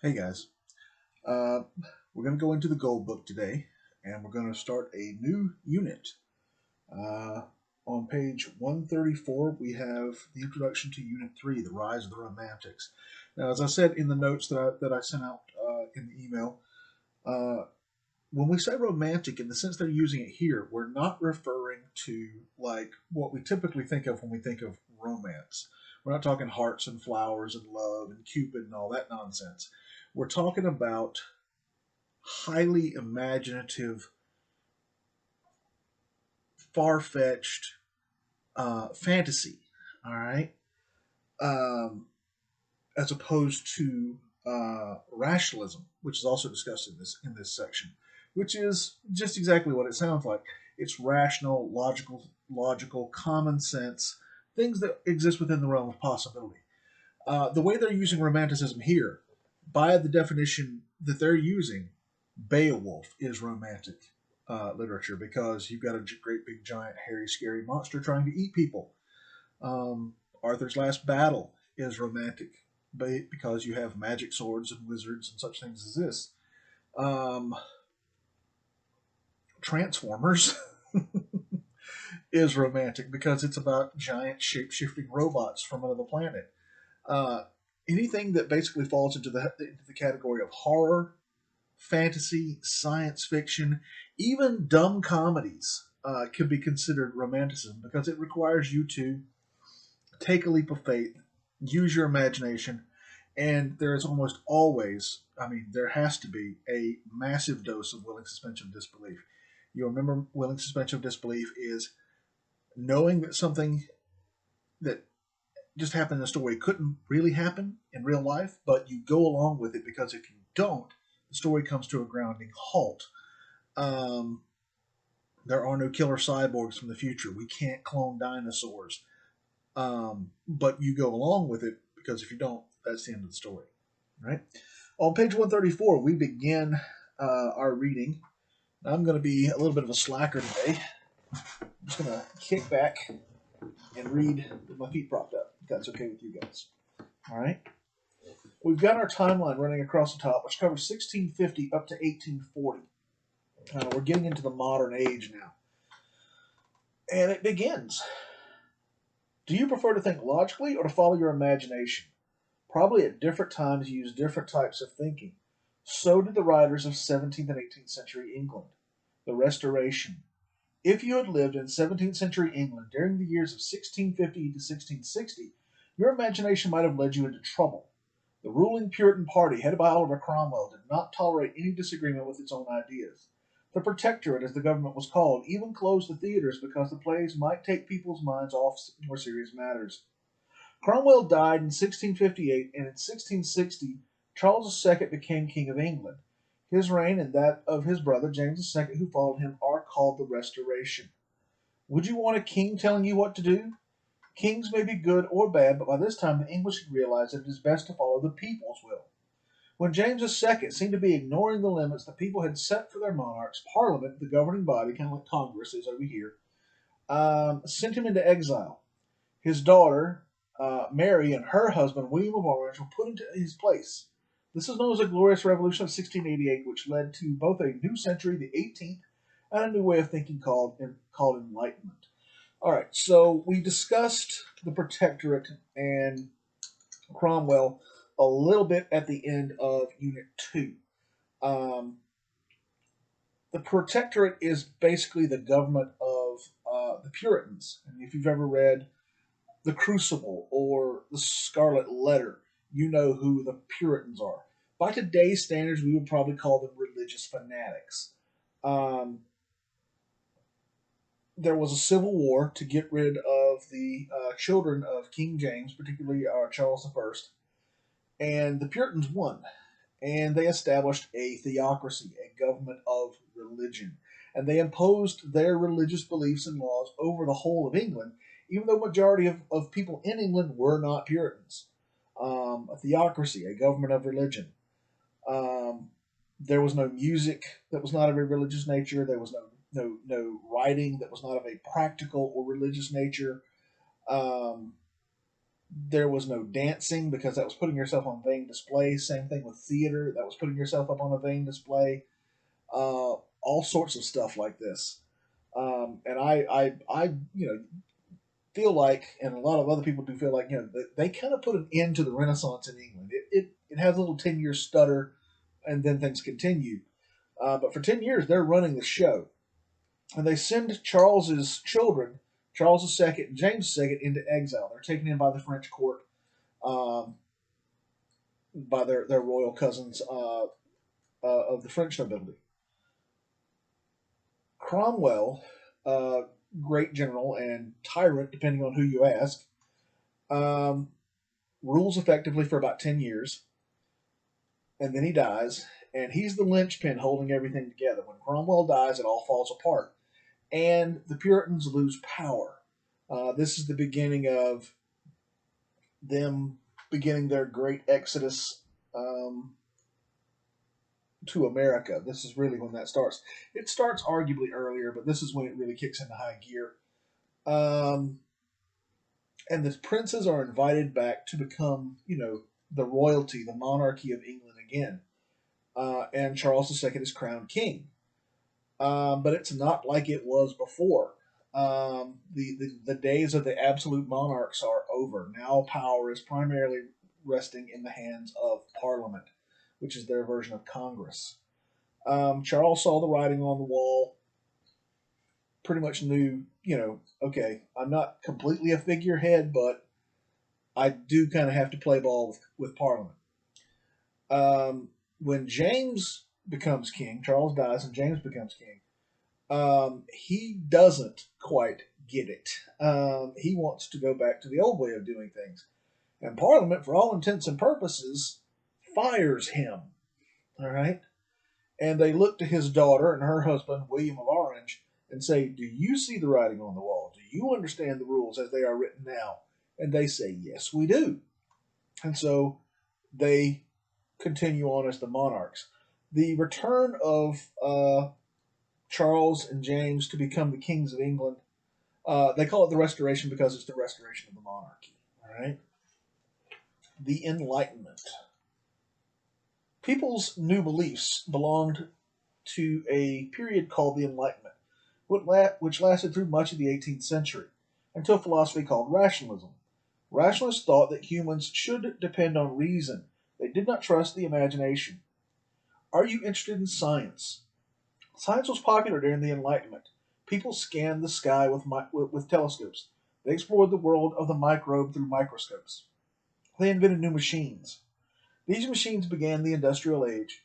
Hey guys, uh, we're going to go into the Gold Book today, and we're going to start a new unit. Uh, on page 134, we have the introduction to Unit 3, The Rise of the Romantics. Now, as I said in the notes that I sent out in the email, uh, when we say romantic, in the sense they're using it here, we're not referring to like what we typically think of when we think of romance. We're not talking hearts and flowers and love and Cupid and all that nonsense. We're talking about highly imaginative, far fetched fantasy. All right, um, as opposed to rationalism, which is also discussed in this section, which is just exactly what it sounds like. It's rational, logical, common sense things that exist within the realm of possibility. The way they're using romanticism here, by the definition that they're using, Beowulf is romantic literature because you've got a great big giant hairy scary monster trying to eat people. Arthur's Last Battle is romantic because you have magic swords and wizards and such things as this. Um, Transformers is romantic because it's about giant shape shifting robots from another planet. Uh, Anything that basically falls into the category of horror, fantasy, science fiction, even dumb comedies can be considered romanticism because it requires you to take a leap of faith, use your imagination, and there is almost always, I mean, there has to be a massive dose of willing suspension of disbelief. You remember, willing suspension of disbelief is knowing that something that just happened in a story couldn't really happen in real life, but you go along with it because if you don't, the story comes to a grounding halt. Um, there are no killer cyborgs from the future. We can't clone dinosaurs. But you go along with it because if you don't, that's the end of the story. Right? On page 134, we begin our reading. I'm going to be a little bit of a slacker today. I'm just going to kick back and read with my feet propped up, if that's okay with you guys. All right? We've got our timeline running across the top, which covers 1650 up to 1840. We're getting into the modern age now. And it begins. Do you prefer to think logically or to follow your imagination? Probably at different times you use different types of thinking. So did the writers of 17th and 18th century England. The Restoration. If you had lived in 17th century England during the years of 1650 to 1660, your imagination might have led you into trouble. The ruling Puritan party, headed by Oliver Cromwell, did not tolerate any disagreement with its own ideas. The Protectorate, as the government was called, even closed the theaters because the plays might take people's minds off more serious matters. Cromwell died in 1658, and in 1660 Charles II became King of England. His reign and that of his brother James II, who followed him, are called the Restoration. Would you want a king telling you what to do? Kings may be good or bad, but by this time the English had realized that it is best to follow the people's will. When James II seemed to be ignoring the limits the people had set for their monarchs, Parliament, the governing body, kind of like Congress is over here, sent him into exile. His daughter, Mary, and her husband, William of Orange, were put into his place. This is known as the Glorious Revolution of 1688, which led to both a new century, the 18th, and a new way of thinking called Enlightenment. All right, so we discussed the Protectorate and Cromwell a little bit at the end of Unit 2. Um, the Protectorate is basically the government of the Puritans. And if you've ever read The Crucible or The Scarlet Letter, you know who the Puritans are. By today's standards, we would probably call them religious fanatics. Um, there was a civil war to get rid of the children of King James, particularly Charles I, and the Puritans won. And they established a theocracy, a government of religion. And they imposed their religious beliefs and laws over the whole of England, even though majority of people in England were not Puritans. A theocracy, a government of religion. Um, there was no music that was not of a religious nature. There was no writing that was not of a practical or religious nature. Um, There was no dancing because that was putting yourself on vain display. Same thing with theater, that was putting yourself up on a vain display. All sorts of stuff like this. And I, feel like, and a lot of other people do feel like, they kind of put an end to the Renaissance in England. It has a little 10-year stutter, and then things continue. But for 10 years, they're running the show. And they send Charles's children, Charles II and James II, into exile. They're taken in by the French court, um, by their royal cousins of the French nobility. Cromwell, uh, great general and tyrant, depending on who you ask, um, rules effectively for about 10 years, and then he dies, and he's the linchpin holding everything together. When Cromwell dies, it all falls apart, and the Puritans lose power. This is the beginning of them beginning their great exodus um, to America. This is really when that starts. It starts arguably earlier, but this is when it really kicks into high gear. Um, and the princes are invited back to become, the royalty, the monarchy of England again. And Charles II is crowned king. But it's not like it was before. The days of the absolute monarchs are over. Now power is primarily resting in the hands of Parliament, which is their version of Congress. Charles saw the writing on the wall, pretty much knew, okay, I'm not completely a figurehead, but I do kind of have to play ball with Parliament. When James becomes king, Charles dies and James becomes king. He doesn't quite get it. He wants to go back to the old way of doing things. And Parliament, for all intents and purposes, fires him. All right? And they look to his daughter and her husband, William of Orange, and say, do you see the writing on the wall? Do you understand the rules as they are written now? And they say, yes, we do. And so they continue on as the monarchs. The return of Charles and James to become the kings of England, they call it the Restoration because it's the restoration of the monarchy. All right. The Enlightenment. People's new beliefs belonged to a period called the Enlightenment, which lasted through much of the 18th century, until philosophy called Rationalism. Rationalists thought that humans should depend on reason. They did not trust the imagination. Are you interested in science? Science was popular during the Enlightenment. People scanned the sky with telescopes. They explored the world of the microbe through microscopes. They invented new machines. These machines began the Industrial Age.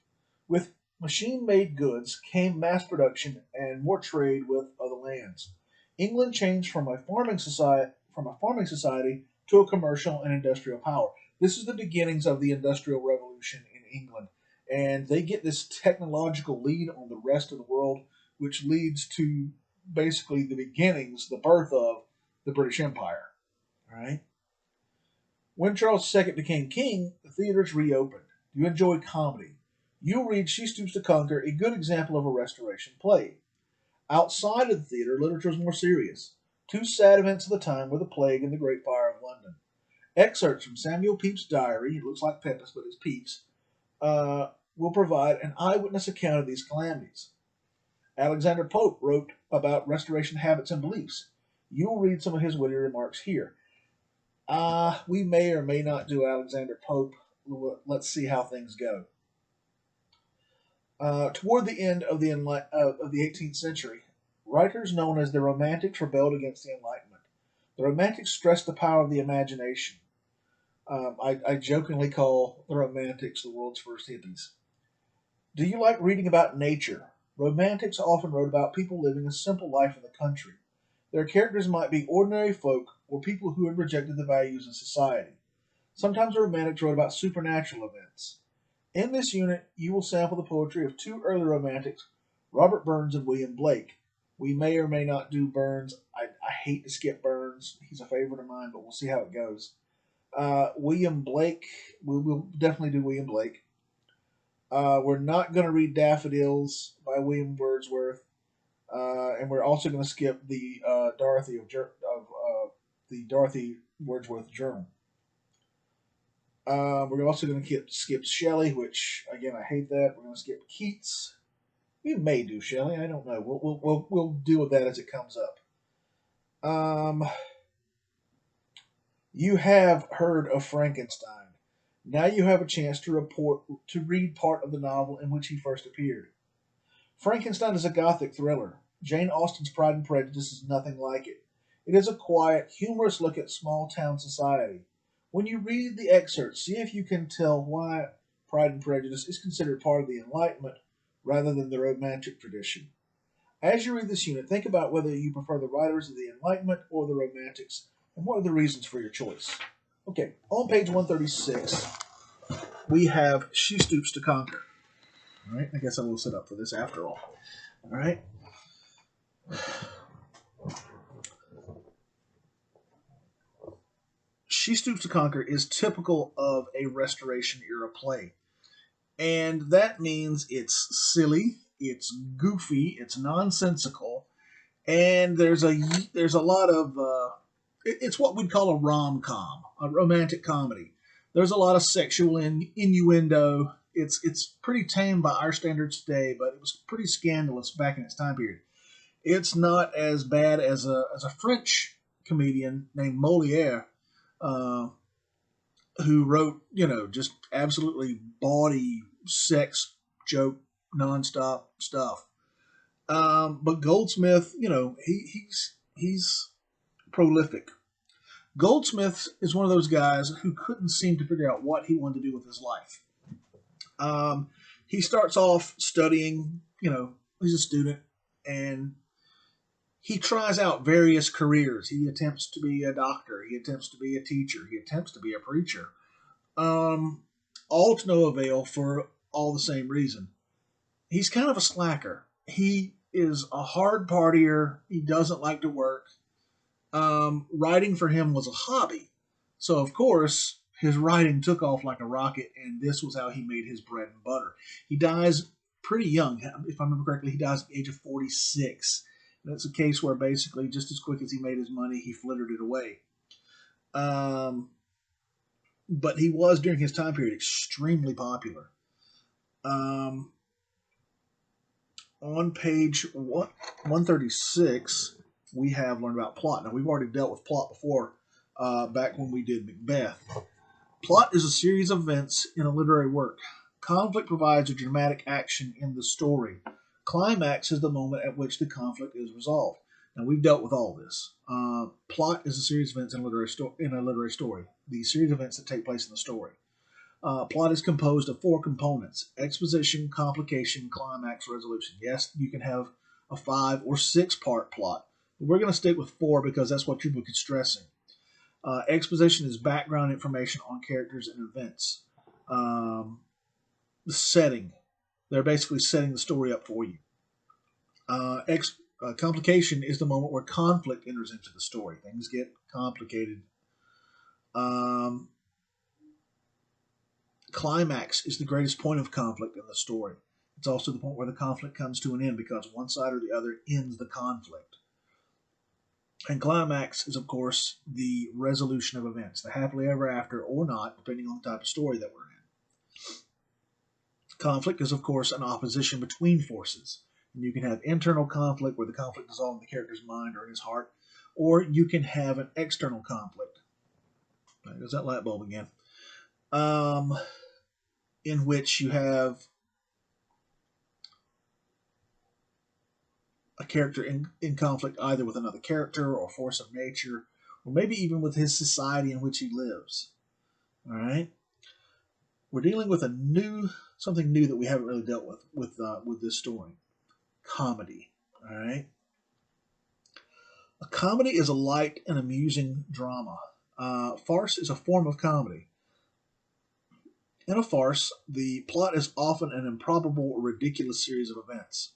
With machine-made goods came mass production and more trade with other lands. England changed from a farming society to a commercial and industrial power. This is the beginnings of the Industrial Revolution in England, and they get this technological lead on the rest of the world, which leads to basically the beginnings, the birth of the British Empire. All right. When Charles II became king, the theaters reopened. Do you enjoy comedy? You'll read She Stoops to Conquer, a good example of a restoration play. Outside of the theater, literature was more serious. Two sad events of the time were the plague and the Great Fire of London. Excerpts from Samuel Pepys' diary, it looks like Pepys, but it's Pepys, will provide an eyewitness account of these calamities. Alexander Pope wrote about restoration habits and beliefs. You'll read some of his witty remarks here. We may or may not do Alexander Pope. Let's see how things go. Toward the end of the 18th century, writers known as the Romantics rebelled against the Enlightenment. The Romantics stressed the power of the imagination. I jokingly call the Romantics the world's first hippies. Do you like reading about nature? Romantics often wrote about people living a simple life in the country. Their characters might be ordinary folk or people who had rejected the values of society. Sometimes the Romantics wrote about supernatural events. In this unit, you will sample the poetry of two early Romantics, Robert Burns and William Blake. We may or may not do Burns. I hate to skip Burns. He's a favorite of mine, but we'll see how it goes. William Blake, we'll definitely do William Blake. We're not going to read Daffodils by William Wordsworth, and we're also going to skip the Dorothy Wordsworth Journal. We're also going to skip Shelley, which again I hate that. We're going to skip Keats. We may do Shelley. I don't know. We'll deal with that as it comes up. You have heard of Frankenstein. Now you have a chance to read part of the novel in which he first appeared. Frankenstein is a gothic thriller. Jane Austen's Pride and Prejudice is nothing like it. It is a quiet, humorous look at small town society. When you read the excerpts, see if you can tell why Pride and Prejudice is considered part of the Enlightenment rather than the Romantic tradition. As you read this unit, think about whether you prefer the writers of the Enlightenment or the Romantics, and what are the reasons for your choice. Okay, on page 136, we have She Stoops to Conquer. All right, I guess I will sit up for this after all. All right. She Stoops to Conquer is typical of a Restoration era play. And that means it's silly, it's goofy, it's nonsensical, and there's a lot of it's what we'd call a rom-com, a romantic comedy. There's a lot of sexual innuendo. It's pretty tame by our standards today, but it was pretty scandalous back in its time period. It's not as bad as a French comedian named Moliere, uh, who wrote just absolutely bawdy sex joke nonstop stuff. But Goldsmith, he's prolific. Goldsmith is one of those guys who couldn't seem to figure out what he wanted to do with his life. He starts off studying, he's a student, and he tries out various careers. He attempts to be a doctor, he attempts to be a teacher, he attempts to be a preacher. All to no avail for all the same reason. He's kind of a slacker. He is a hard partier. He doesn't like to work. Writing for him was a hobby. So, of course, his writing took off like a rocket, and this was how he made his bread and butter. He dies pretty young. If I remember correctly, he dies at the age of 46. And it's a case where basically, just as quick as he made his money, he flittered it away. But he was, during his time period, extremely popular. On page 136, we have learned about plot. Now, we've already dealt with plot before, back when we did Macbeth. Plot is a series of events in a literary work. Conflict provides a dramatic action in the story. Climax is the moment at which the conflict is resolved. Now, we've dealt with all this. Plot is a series of events in a literary story. The series of events that take place in the story. Plot is composed of 4 components: exposition, complication, climax, resolution. Yes, you can have a 5 or 6 part plot, but we're going to stick with 4 because that's what your book is stressing. Exposition is background information on characters and events. The setting. They're basically setting the story up for you. Complication is the moment where conflict enters into the story. Things get complicated. Climax is the greatest point of conflict in the story. It's also the point where the conflict comes to an end because one side or the other ends the conflict. And climax is, of course, the resolution of events, the happily ever after or not, depending on the type of story that we're in. Conflict is, of course, an opposition between forces. And you can have internal conflict where the conflict is all in the character's mind or in his heart, or you can have an external conflict. There goes that light bulb again. In which you have a character in conflict either with another character or force of nature, or maybe even with his society in which he lives. All right, we're dealing with something new that we haven't really dealt with this story: comedy. All right, a comedy is a light and amusing drama. Farce is a form of comedy. In a farce, the plot is often an improbable or ridiculous series of events.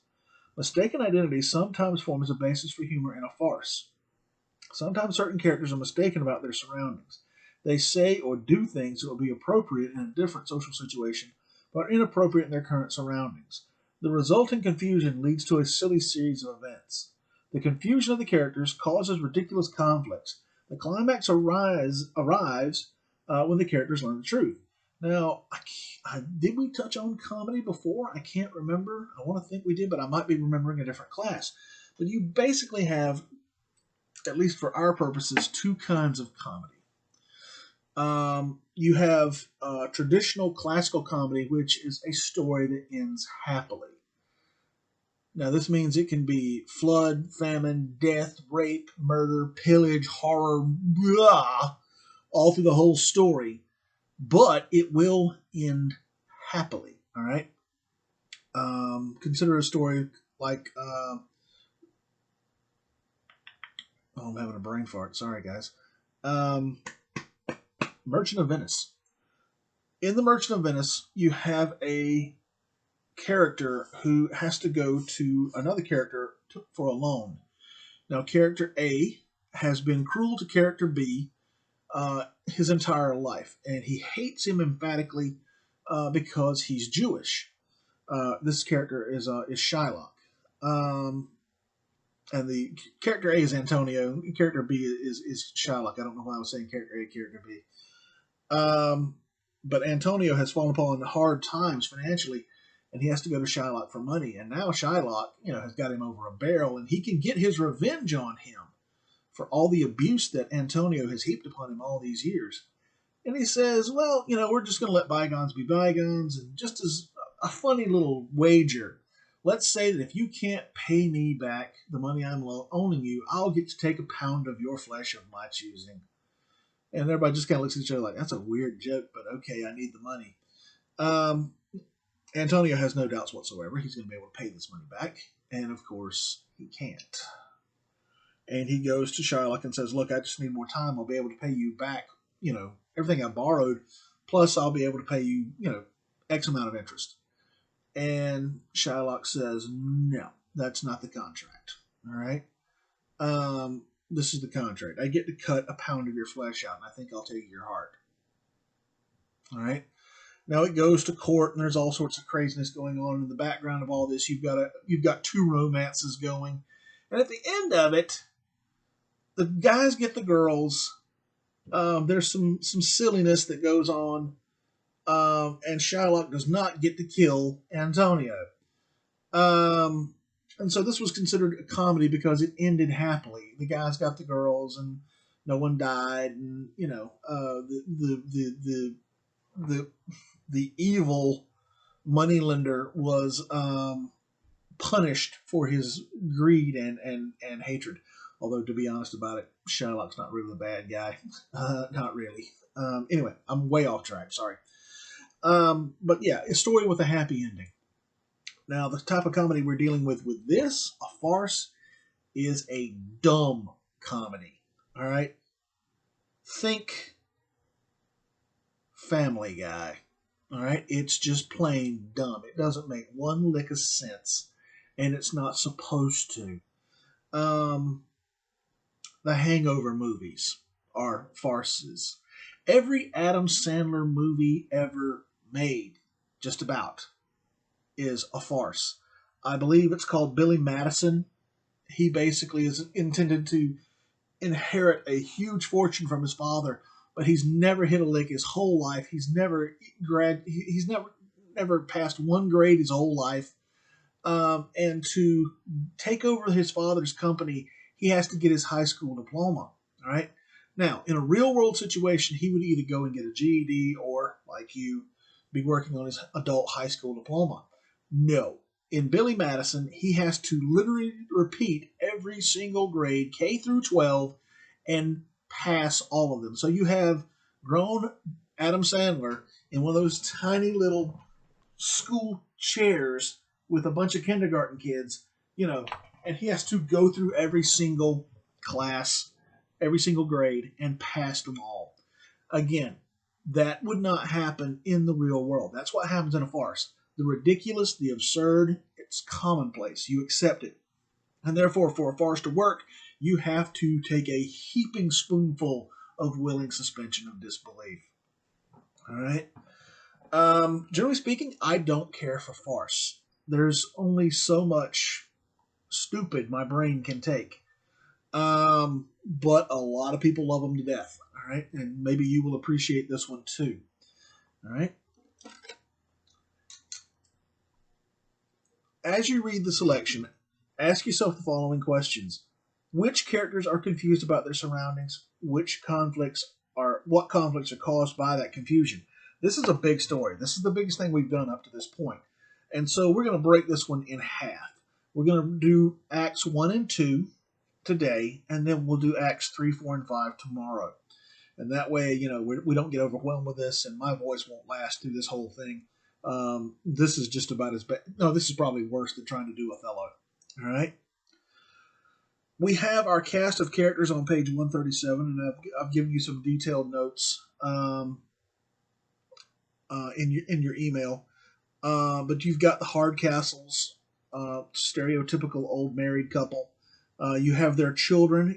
Mistaken identity sometimes forms a basis for humor in a farce. Sometimes certain characters are mistaken about their surroundings. They say or do things that would be appropriate in a different social situation, but are inappropriate in their current surroundings. The resulting confusion leads to a silly series of events. The confusion of the characters causes ridiculous conflicts. The climax arrives when the characters learn the truth. Now, did we touch on comedy before? I can't remember. I want to think we did, but I might be remembering a different class. But you basically have, at least for our purposes, two kinds of comedy. You have traditional classical comedy, which is a story that ends happily. Now, this means it can be flood, famine, death, rape, murder, pillage, horror, blah, all through the whole story, but it will end happily. All right. Consider a story like, oh, I'm having a brain fart. Sorry, guys. Um, Merchant of Venice. In the Merchant of Venice, you have a character who has to go to another character for a loan. Now, character A has been cruel to character B his entire life, and he hates him emphatically because he's Jewish. This character is Shylock, and the character A is Antonio. Character B is Shylock. I don't know why I was saying character A, character B. But Antonio has fallen upon hard times financially, and he has to go to Shylock for money. And now Shylock, has got him over a barrel, and he can get his revenge on him for all the abuse that Antonio has heaped upon him all these years. And he says, well, we're just going to let bygones be bygones. And just as a funny little wager, let's say that if you can't pay me back the money I'm owing you, I'll get to take a pound of your flesh of my choosing. And everybody just kind of looks at each other like, that's a weird joke, but okay, I need the money. Antonio has no doubts whatsoever. He's going to be able to pay this money back. And of course, he can't. And he goes to Shylock and says, look, I just need more time. I'll be able to pay you back, everything I borrowed. Plus, I'll be able to pay you, X amount of interest. And Shylock says, no, that's not the contract. All right. This is the contract. I get to cut a pound of your flesh out, and I think I'll take your heart. All right. Now it goes to court, and there's all sorts of craziness going on in the background of all this. You've got two romances going, and at the end of it, the guys get the girls. There's some silliness that goes on, and Shylock does not get to kill Antonio. And so this was considered a comedy because it ended happily. The guys got the girls, and no one died, and the evil moneylender was punished for his greed and hatred. Although, to be honest about it, Shylock's not really the bad guy. Not really. Anyway, I'm way off track. Sorry. But yeah, a story with a happy ending. Now, the type of comedy we're dealing with this, a farce, is a dumb comedy. All right? Think Family Guy. All right? It's just plain dumb. It doesn't make one lick of sense, and it's not supposed to. The Hangover movies are farces. Every Adam Sandler movie ever made, just about, is a farce. I believe it's called Billy Madison. He basically is intended to inherit a huge fortune from his father, but he's never hit a lick his whole life. He's never never passed one grade his whole life. And to take over his father's company, he has to get his high school diploma. All right. Now, in a real world situation, he would either go and get a GED or, like you, be working on his adult high school diploma. No. In Billy Madison, he has to literally repeat every single grade, K through 12, and pass all of them. So you have grown Adam Sandler in one of those tiny little school chairs with a bunch of kindergarten kids, and he has to go through every single class, every single grade, and pass them all. Again, that would not happen in the real world. That's what happens in a farce. The ridiculous, the absurd, it's commonplace. You accept it. And therefore, for a farce to work, you have to take a heaping spoonful of willing suspension of disbelief. All right? Generally speaking, I don't care for farce. There's only so much stupid my brain can take. But a lot of people love them to death. All right, and maybe you will appreciate this one too. All right. As you read the selection, ask yourself the following questions. Which characters are confused about their surroundings? What conflicts are caused by that confusion? This is a big story. This is the biggest thing we've done up to this point. And so we're going to break this one in half. We're going to do Acts 1 and 2 today, and then we'll do Acts 3, 4, and 5 tomorrow. And that way, we don't get overwhelmed with this, and my voice won't last through this whole thing. This is just about as bad. No, this is probably worse than trying to do Othello. All right. We have our cast of characters on page 137, and I've given you some detailed notes in your email. But you've got the Hardcastles, stereotypical old married couple. You have their children,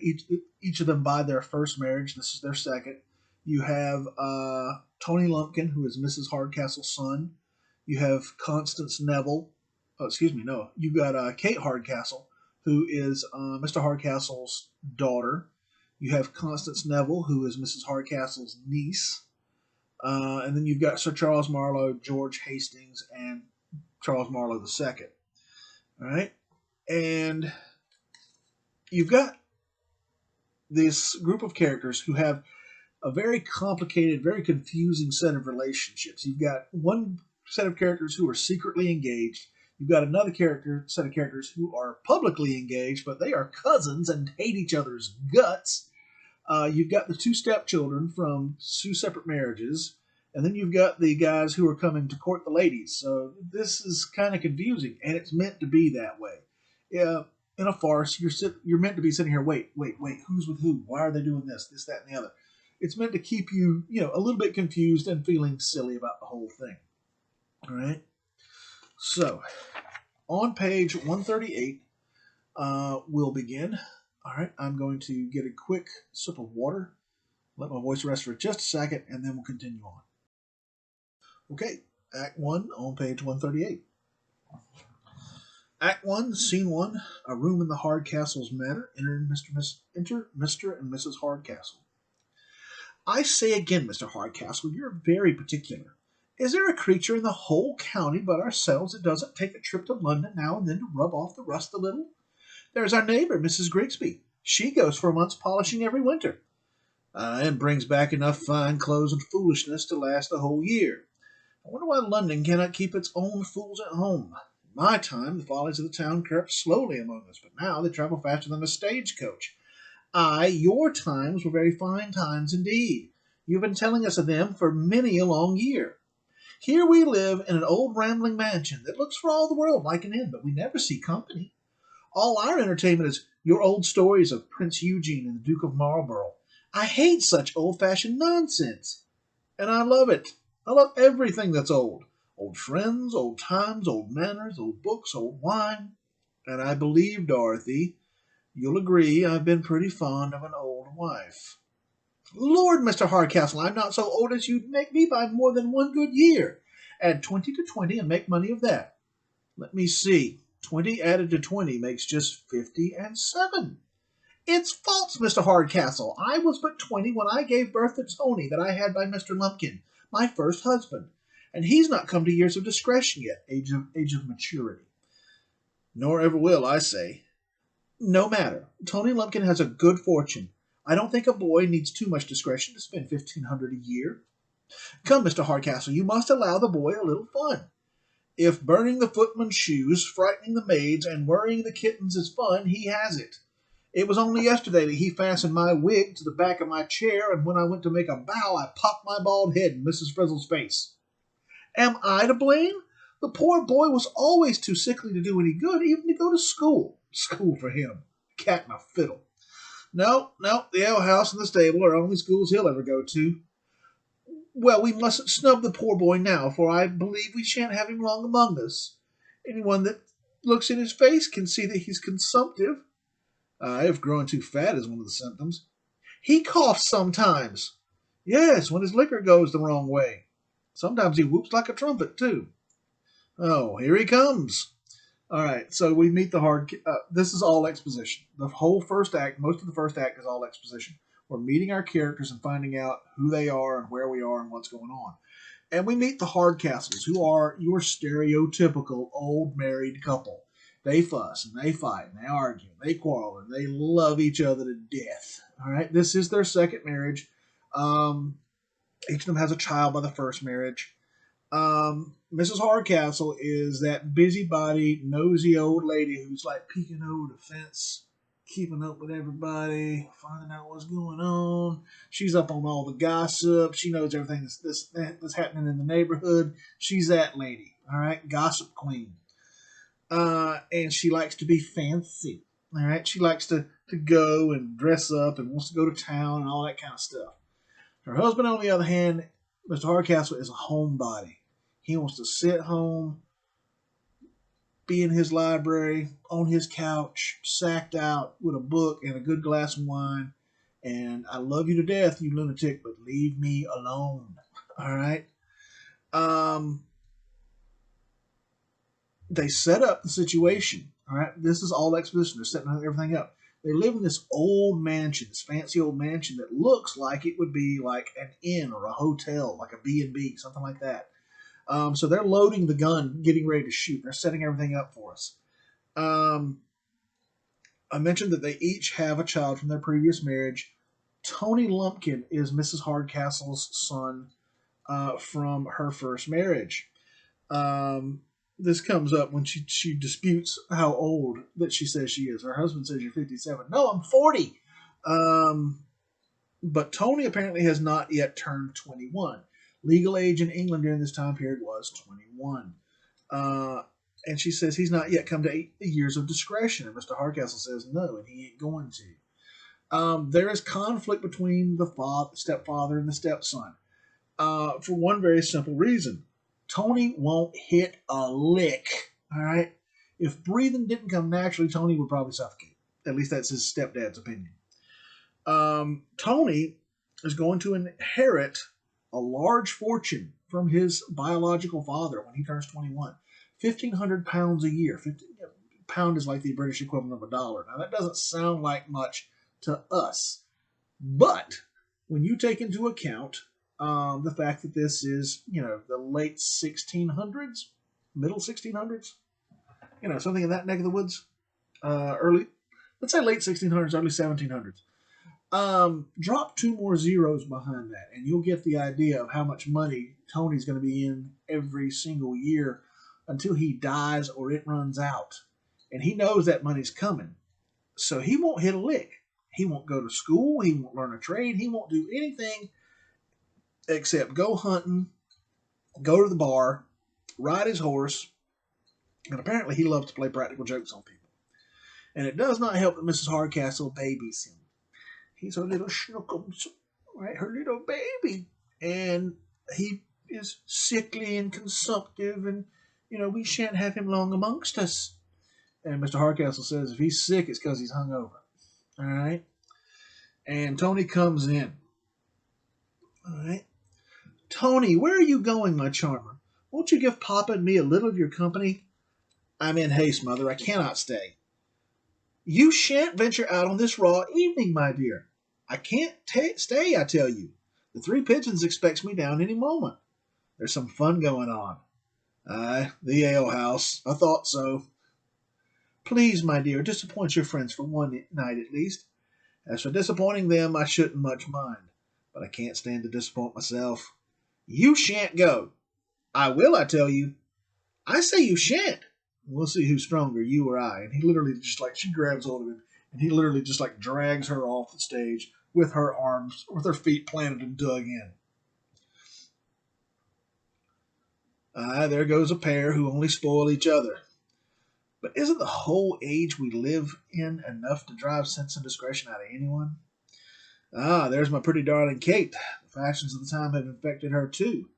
each of them by their first marriage. This is their second. You have Tony Lumpkin, who is Mrs. Hardcastle's son. You have Constance Neville. Oh, excuse me, no. You've got Kate Hardcastle, who is Mr. Hardcastle's daughter. You have Constance Neville, who is Mrs. Hardcastle's niece. And then you've got Sir Charles Marlowe, George Hastings, and Charles Marlowe II. All right? And you've got this group of characters who have a very complicated, very confusing set of relationships. You've got one set of characters who are secretly engaged. You've got another set of characters who are publicly engaged, but they are cousins and hate each other's guts. You've got the two stepchildren from two separate marriages, and then you've got the guys who are coming to court the ladies. So this is kind of confusing, and it's meant to be that way. In a farce, you're meant to be sitting here, wait, who's with who? Why are they doing this, that, and the other? It's meant to keep you, a little bit confused and feeling silly about the whole thing. All right? So, on page 138, we'll begin. All right, I'm going to get a quick sip of water, let my voice rest for just a second, and then we'll continue on. Okay, Act 1 on page 138. Act 1, Scene 1, a room in the Hardcastle's manor. Enter Mr. and Mrs. Hardcastle. I say again, Mr. Hardcastle, you're very particular. Is there a creature in the whole county but ourselves that doesn't take a trip to London now and then to rub off the rust a little? There's our neighbor, Mrs. Grigsby. She goes for a month's polishing every winter, and brings back enough fine clothes and foolishness to last the whole year. I wonder why London cannot keep its own fools at home. In my time, the follies of the town crept slowly among us, but now they travel faster than a stagecoach. Your times were very fine times indeed. You've been telling us of them for many a long year. Here we live in an old rambling mansion that looks for all the world like an inn, but we never see company. All our entertainment is your old stories of Prince Eugene and the Duke of Marlborough. I hate such old-fashioned nonsense. And I love it. I love everything that's old. Old friends, old times, old manners, old books, old wine. And I believe, Dorothy, you'll agree I've been pretty fond of an old wife. Lord, Mr. Hardcastle, I'm not so old as you'd make me by more than one good year. Add 20 to 20 and make money of that. Let me see. 20 added to 20 makes just 57. It's false, Mr. Hardcastle. I was but 20 when I gave birth to Tony that I had by Mr. Lumpkin, my first husband. And he's not come to years of discretion yet, age of maturity. Nor ever will, I say. No matter. Tony Lumpkin has a good fortune. I don't think a boy needs too much discretion to spend $1,500 a year. Come, Mr. Hardcastle, you must allow the boy a little fun. If burning the footman's shoes, frightening the maids, and worrying the kittens is fun, he has it. It was only yesterday that he fastened my wig to the back of my chair, and when I went to make a bow, I popped my bald head in Mrs. Frizzle's face. Am I to blame? The poor boy was always too sickly to do any good, even to go to school. School for him. Cat and a fiddle. No, the alehouse and the stable are only schools he'll ever go to. Well, we mustn't snub the poor boy now, for I believe we shan't have him long among us. Anyone that looks in his face can see that he's consumptive. If growing too fat is one of the symptoms. He coughs sometimes. Yes, when his liquor goes the wrong way. Sometimes he whoops like a trumpet, too. Oh, here he comes. All right, so we meet this is all exposition. The whole first act, most of the first act is all exposition. We're meeting our characters and finding out who they are and where we are and what's going on. And we meet the Hardcastles, who are your stereotypical old married couple. They fuss and they fight and they argue and they quarrel and they love each other to death. All right, this is their second marriage. Each of them has a child by the first marriage. Mrs. Hardcastle is that busybody, nosy old lady who's like peeking over the fence, keeping up with everybody, finding out what's going on. She's up on all the gossip. She knows everything that's happening in the neighborhood. She's that lady, all right, gossip queen. And she likes to be fancy, all right. She likes to go and dress up and wants to go to town and all that kind of stuff. Her husband, on the other hand, Mr. Hardcastle, is a homebody. He wants to sit home, be in his library, on his couch, sacked out with a book and a good glass of wine. And I love you to death, you lunatic, but leave me alone. All right. They set up the situation. All right. This is all exposition. They're setting everything up. They live in this old mansion, this fancy old mansion that looks like it would be like an inn or a hotel, like a B&B, something like that. So they're loading the gun, getting ready to shoot. They're setting everything up for us. I mentioned that they each have a child from their previous marriage. Tony Lumpkin is Mrs. Hardcastle's son from her first marriage. This comes up when she disputes how old that she says she is. Her husband says you're 57. No, I'm 40. But Tony apparently has not yet turned 21. Legal age in England during this time period was 21. And she says he's not yet come to 8 years of discretion. And Mr. Hardcastle says no, and he ain't going to. There is conflict between the stepfather and the stepson for one very simple reason. Tony won't hit a lick. All right? If breathing didn't come naturally, Tony would probably suffocate. At least that's his stepdad's opinion. Tony is going to inherit a large fortune from his biological father when he turns 21. 1,500 pounds a year. Pound is like the British equivalent of $1. Now, that doesn't sound like much to us. But when you take into account the fact that this is, the late 1600s, middle 1600s, something in that neck of the woods, let's say late 1600s, early 1700s. Drop 2 more zeros behind that, and you'll get the idea of how much money Tony's going to be in every single year until he dies or it runs out. And he knows that money's coming. So he won't hit a lick. He won't go to school. He won't learn a trade. He won't do anything except go hunting, go to the bar, ride his horse, and apparently he loves to play practical jokes on people. And it does not help that Mrs. Hardcastle babies him. He's her little schnookums, right? Her little baby. And he is sickly and consumptive, and, we shan't have him long amongst us. And Mr. Hardcastle says if he's sick, it's because he's hungover. All right? And Tony comes in. All right? Tony, where are you going, my charmer? Won't you give Papa and me a little of your company? I'm in haste, Mother. I cannot stay. You shan't venture out on this raw evening, my dear. I can't stay, I tell you. The 3 Pigeons expects me down any moment. There's some fun going on. Aye, the alehouse. I thought so. Please, my dear, disappoint your friends for one night at least. As for disappointing them, I shouldn't much mind. But I can't stand to disappoint myself. You shan't go. I will, I tell you. I say you shan't. We'll see who's stronger, you or I. And he literally she grabs hold of him, and he literally drags her off the stage with her arms, with her feet planted and dug in. There goes a pair who only spoil each other. But isn't the whole age we live in enough to drive sense and discretion out of anyone? There's my pretty darling Kate. The fashions of the time have infected her too.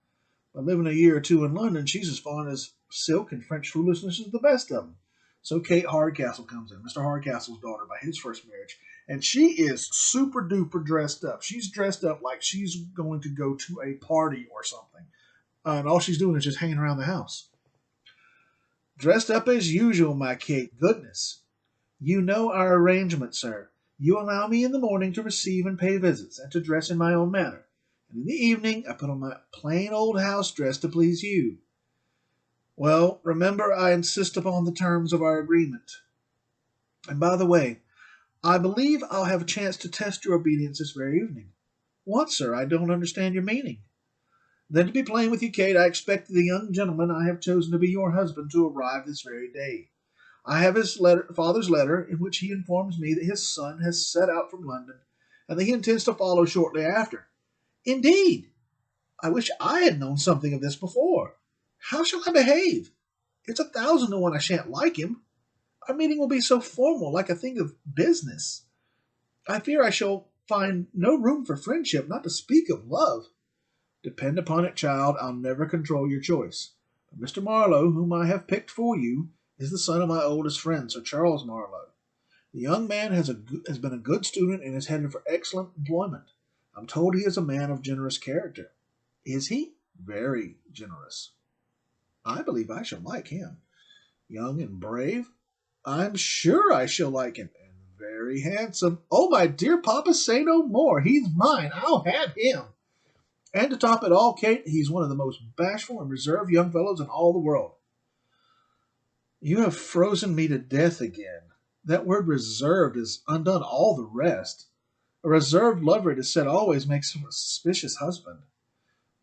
By living a year or 2 in London, she's as fond as silk and French foolishness as the best of them. So Kate Hardcastle comes in, Mr. Hardcastle's daughter by his first marriage, and she is super duper dressed up. She's dressed up like she's going to go to a party or something. And all she's doing is just hanging around the house. Dressed up as usual, my Kate. Goodness. You know our arrangement, sir. You allow me in the morning to receive and pay visits, and to dress in my own manner, and in the evening I put on my plain old house dress to please you. Well, remember I insist upon the terms of our agreement. And by the way, I believe I'll have a chance to test your obedience this very evening. What, sir? I don't understand your meaning. Then, to be plain with you, Kate, I expect the young gentleman I have chosen to be your husband to arrive this very day. I have his father's letter, in which he informs me that his son has set out from London, and that he intends to follow shortly after. Indeed! I wish I had known something of this before. How shall I behave? It's 1,000 to 1 I shan't like him. Our meeting will be so formal, like a thing of business. I fear I shall find no room for friendship, not to speak of love. Depend upon it, child, I'll never control your choice. But Mr. Marlowe, whom I have picked for you, is the son of my oldest friend, Sir Charles Marlowe. The young man has been a good student and is headed for excellent employment. I'm told he is a man of generous character. Is he? Very generous. I believe I shall like him. Young and brave? I'm sure I shall like him. And very handsome. Oh, my dear papa, say no more. He's mine. I'll have him. And to top it all, Kate, he's one of the most bashful and reserved young fellows in all the world. You have frozen me to death again. That word reserved has undone all the rest. A reserved lover, it is said, always makes him a suspicious husband.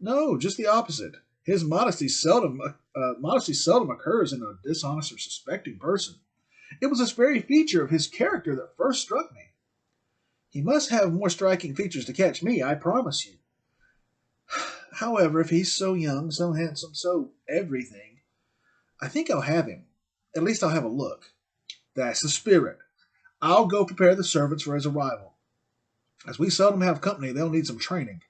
No, just the opposite. His modesty seldom occurs in a dishonest or suspecting person. It was this very feature of his character that first struck me. He must have more striking features to catch me, I promise you. However, if he's so young, so handsome, so everything, I think I'll have him. At least I'll have a look. That's the spirit. I'll go prepare the servants for his arrival. As we seldom have company, they'll need some training.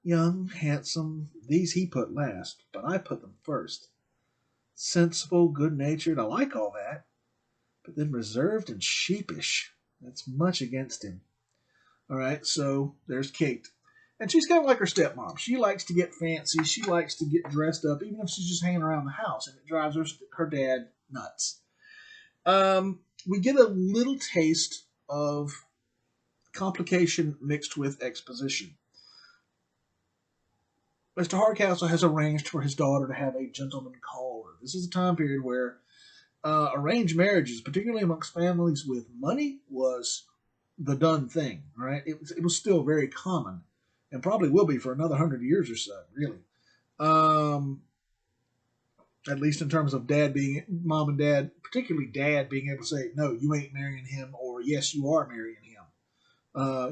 Young, handsome, these he put last, but I put them first. Sensible, good-natured, I like all that. But then reserved and sheepish, that's much against him. All right, so there's Kate. And she's kind of like her stepmom. She likes to get fancy. She likes to get dressed up, even if she's just hanging around the house, and it drives her dad nuts. We get a little taste of complication mixed with exposition. Mr. Hardcastle has arranged for his daughter to have a gentleman call her. This is a time period where arranged marriages, particularly amongst families with money, was the done thing. Right? It was still very common, and probably will be for another 100 years or so. Really, at least in terms of mom and dad, particularly dad being able to say, "No, you ain't marrying him," or "Yes, you are marrying him."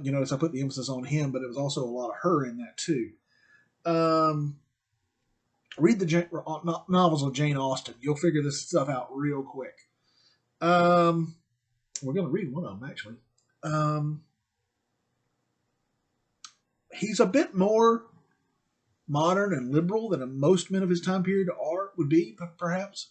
You notice I put the emphasis on him, but it was also a lot of her in that too. Read the novels of Jane Austen. You'll figure this stuff out real quick. We're going to read one of them, actually. He's a bit more modern and liberal than most men of his time period would be, perhaps.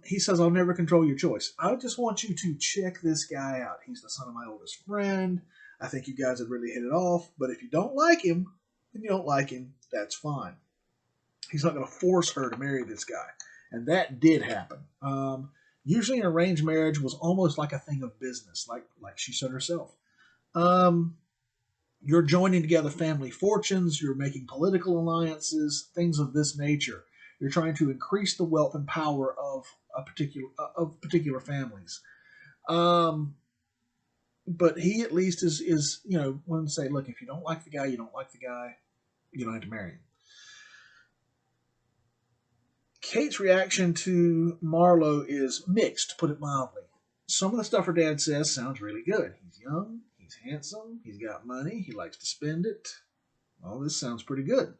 He says, I'll never control your choice. I just want you to check this guy out. He's the son of my oldest friend. I think you guys have really hit it off. But if you don't like him, then you don't like him. That's fine. He's not going to force her to marry this guy. And that did happen. Usually an arranged marriage was almost like a thing of business, like she said herself. You're joining together family fortunes. You're making political alliances, things of this nature. You're trying to increase the wealth and power of particular families. But he at least is willing to say, look, if you don't like the guy, you don't like the guy. You don't have to marry him. Kate's reaction to Marlowe is mixed, to put it mildly. Some of the stuff her dad says sounds really good. He's young, he's handsome, he's got money, he likes to spend it. All this sounds pretty good.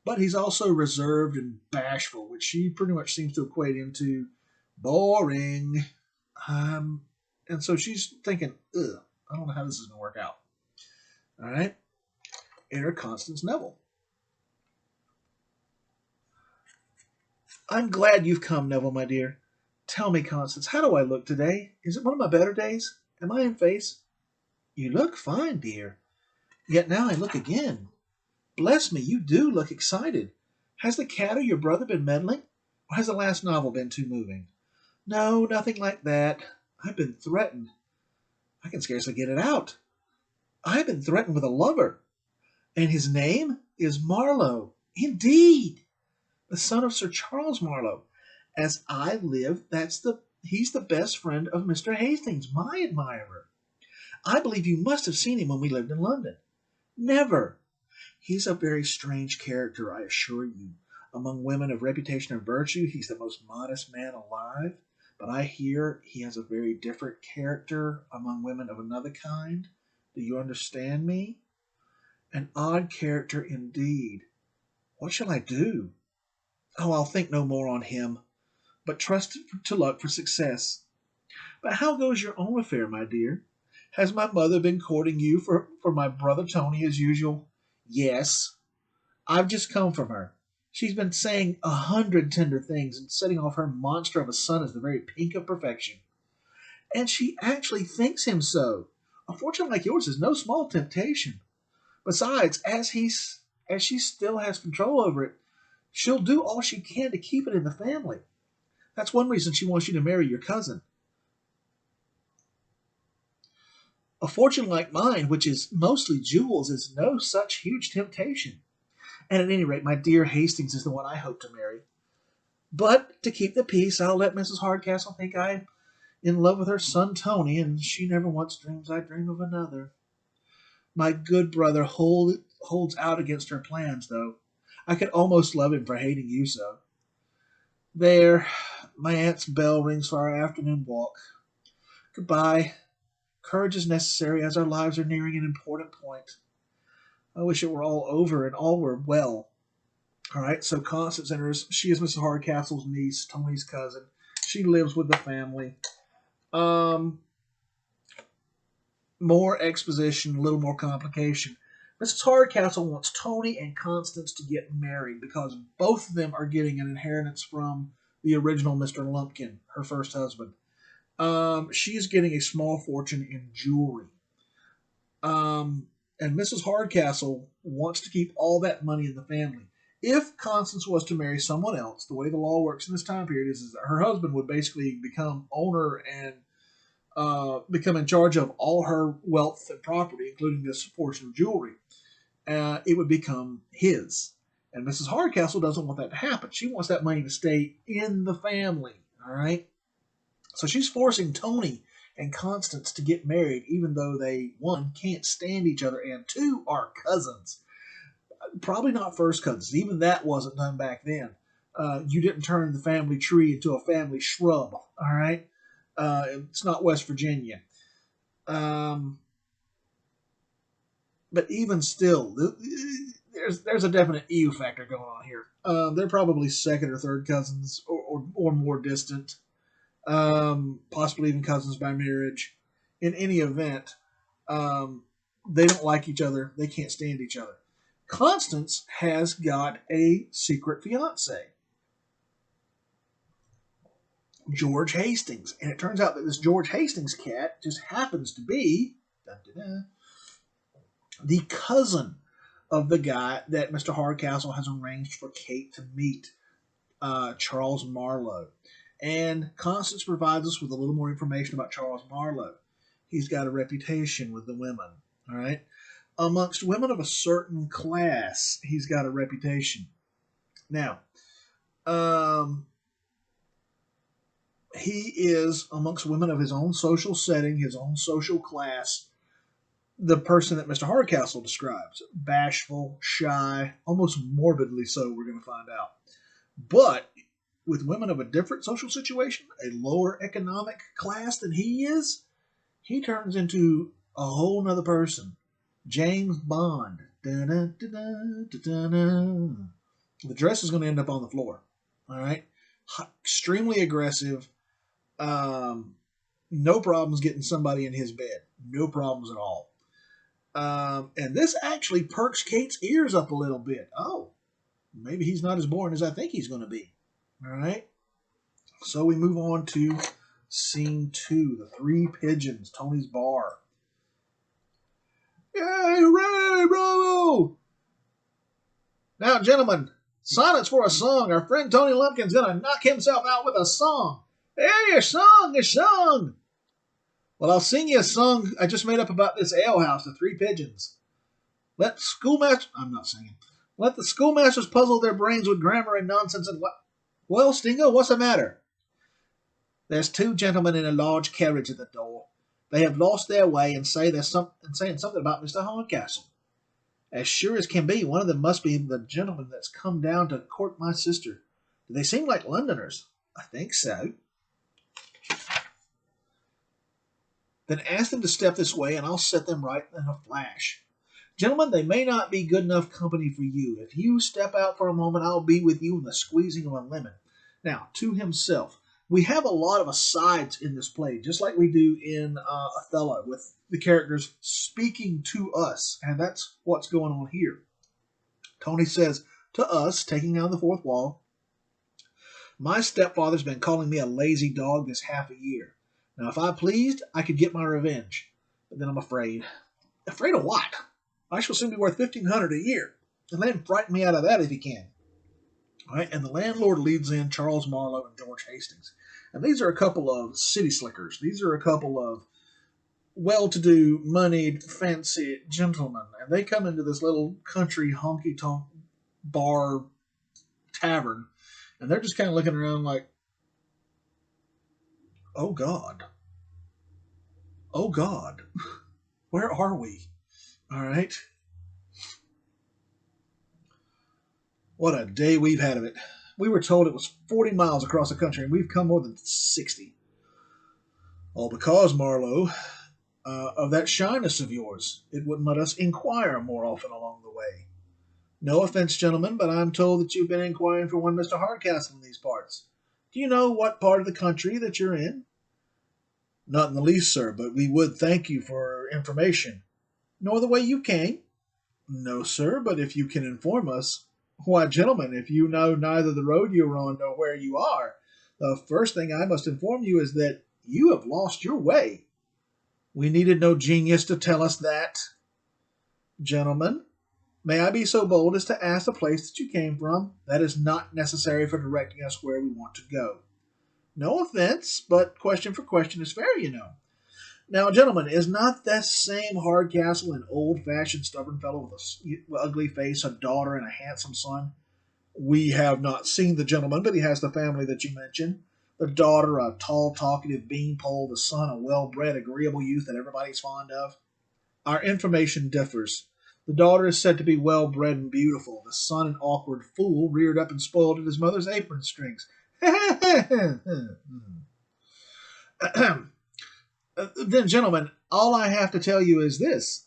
But he's also reserved and bashful, which she pretty much seems to equate into boring. And so she's thinking, ugh, I don't know how this is going to work out. All right? Enter Constance Neville. I'm glad you've come, Neville, my dear. Tell me, Constance, how do I look today? Is it one of my better days? Am I in face? You look fine, dear. Yet now I look again. Bless me, you do look excited. Has the cat or your brother been meddling? Or has the last novel been too moving? No, nothing like that. I've been threatened. I can scarcely get it out. I have been threatened with a lover, and his name is Marlowe. Indeed, the son of Sir Charles Marlowe. As I live, he's the best friend of Mr. Hastings, my admirer. I believe you must have seen him when we lived in London. Never. He's a very strange character, I assure you. Among women of reputation and virtue, he's the most modest man alive. But I hear he has a very different character among women of another kind. Do you understand me? An odd character indeed. What shall I do? Oh, I'll think no more on him, but trust to luck for success. But how goes your own affair, my dear? Has my mother been courting you for my brother Tony as usual? Yes. I've just come from her. She's been saying 100 tender things and setting off her monster of a son as the very pink of perfection. And she actually thinks him so. A fortune like yours is no small temptation. Besides, as she still has control over it, she'll do all she can to keep it in the family. That's one reason she wants you to marry your cousin. A fortune like mine, which is mostly jewels, is no such huge temptation. And at any rate, my dear Hastings is the one I hope to marry. But to keep the peace, I'll let Mrs. Hardcastle think I'm in love with her son Tony, and she never once dreams I dream of another. My good brother holds out against her plans, though. I could almost love him for hating you so. There, my aunt's bell rings for our afternoon walk. Goodbye. Courage is necessary, as our lives are nearing an important point. I wish it were all over and all were well. All right, so Constance enters. She is Mrs. Hardcastle's niece, Tony's cousin. She lives with the family. More exposition, a little more complication. Mrs. Hardcastle wants Tony and Constance to get married because both of them are getting an inheritance from the original Mr. Lumpkin, her first husband. She's getting a small fortune in jewelry. And Mrs. Hardcastle wants to keep all that money in the family. If Constance was to marry someone else, the way the law works in this time period is that her husband would basically become owner and become in charge of all her wealth and property, including this portion of jewelry. It would become his. And Mrs. Hardcastle doesn't want that to happen. She wants that money to stay in the family. All right? So she's forcing Tony and Constance to get married, even though they, one, can't stand each other, and two, are cousins. Probably not first cousins. Even that wasn't done back then. You didn't turn the family tree into a family shrub. All right? It's not West Virginia. But even still, there's a definite EU factor going on here. They're probably second or third cousins or more distant. Possibly even cousins by marriage. In any event, they don't like each other. They can't stand each other. Constance has got a secret fiance, George Hastings. And it turns out that this George Hastings cat just happens to be the cousin of the guy that Mr. Hardcastle has arranged for Kate to meet, Charles Marlowe. And Constance provides us with a little more information about Charles Marlowe. He's got a reputation with the women, all right? Amongst women of a certain class, he's got a reputation. Now, he is, amongst women of his own social setting, his own social class, the person that Mr. Hardcastle describes. Bashful, shy, almost morbidly so, we're going to find out. But with women of a different social situation, a lower economic class than he is, he turns into a whole nother person. James Bond. The dress is going to end up on the floor. All right? Extremely aggressive. No problems getting somebody in his bed. No problems at all. And this actually perks Kate's ears up a little bit. Oh, maybe he's not as boring as I think he's going to be. All right? So we move on to scene 2, the Three Pigeons, Tony's bar. Yay, hooray, bravo! Now, gentlemen, silence for a song. Our friend Tony Lumpkin's going to knock himself out with a song. Hey, a song, a song. Well, I'll sing you a song I just made up about this alehouse, The Three Pigeons. Let schoolmaster. I'm not singing. Let the schoolmasters puzzle their brains with grammar and nonsense and what? Well, Stingo, what's the matter? There's two gentlemen in a large carriage at the door. They have lost their way and saying something about Mr. Hardcastle. As sure as can be, one of them must be the gentleman that's come down to court my sister. Do they seem like Londoners? I think so. Then ask them to step this way, and I'll set them right in a flash. Gentlemen, they may not be good enough company for you. If you step out for a moment, I'll be with you in the squeezing of a lemon. Now, to himself. We have a lot of asides in this play, just like we do in Othello, with the characters speaking to us, and that's what's going on here. Tony says to us, taking down the fourth wall, my stepfather's been calling me a lazy dog this half a year. Now, if I pleased, I could get my revenge. But then I'm afraid. Afraid of what? I shall soon be worth $1,500 a year. And let him frighten me out of that if he can. All right, and the landlord leads in Charles Marlowe and George Hastings. And these are a couple of city slickers. These are a couple of well-to-do, moneyed, fancy gentlemen. And they come into this little country honky-tonk bar tavern. And they're just kind of looking around like, oh, God. Oh, God. Where are we? All right. What a day we've had of it. We were told it was 40 miles across the country, and we've come more than 60. All because, Marlowe, of that shyness of yours. It wouldn't let us inquire more often along the way. No offense, gentlemen, but I'm told that you've been inquiring for one Mr. Hardcastle in these parts. Do you know what part of the country that you're in? Not in the least, sir, but we would thank you for information. Nor the way you came? No, sir, but if you can inform us. Why, gentlemen, if you know neither the road you are on nor where you are, the first thing I must inform you is that you have lost your way. We needed no genius to tell us that. Gentlemen, may I be so bold as to ask the place that you came from? That is not necessary for directing us where we want to go. No offense, but question for question is fair, you know. Now, gentlemen, is not that same Hardcastle an old-fashioned stubborn fellow with an ugly face, a daughter, and a handsome son? We have not seen the gentleman, but he has the family that you mentioned. The daughter, a tall, talkative beanpole. The son, a well-bred, agreeable youth that everybody's fond of. Our information differs. The daughter is said to be well-bred and beautiful. The son, an awkward fool, reared up and spoiled at his mother's apron strings. Then, gentlemen, all I have to tell you is this.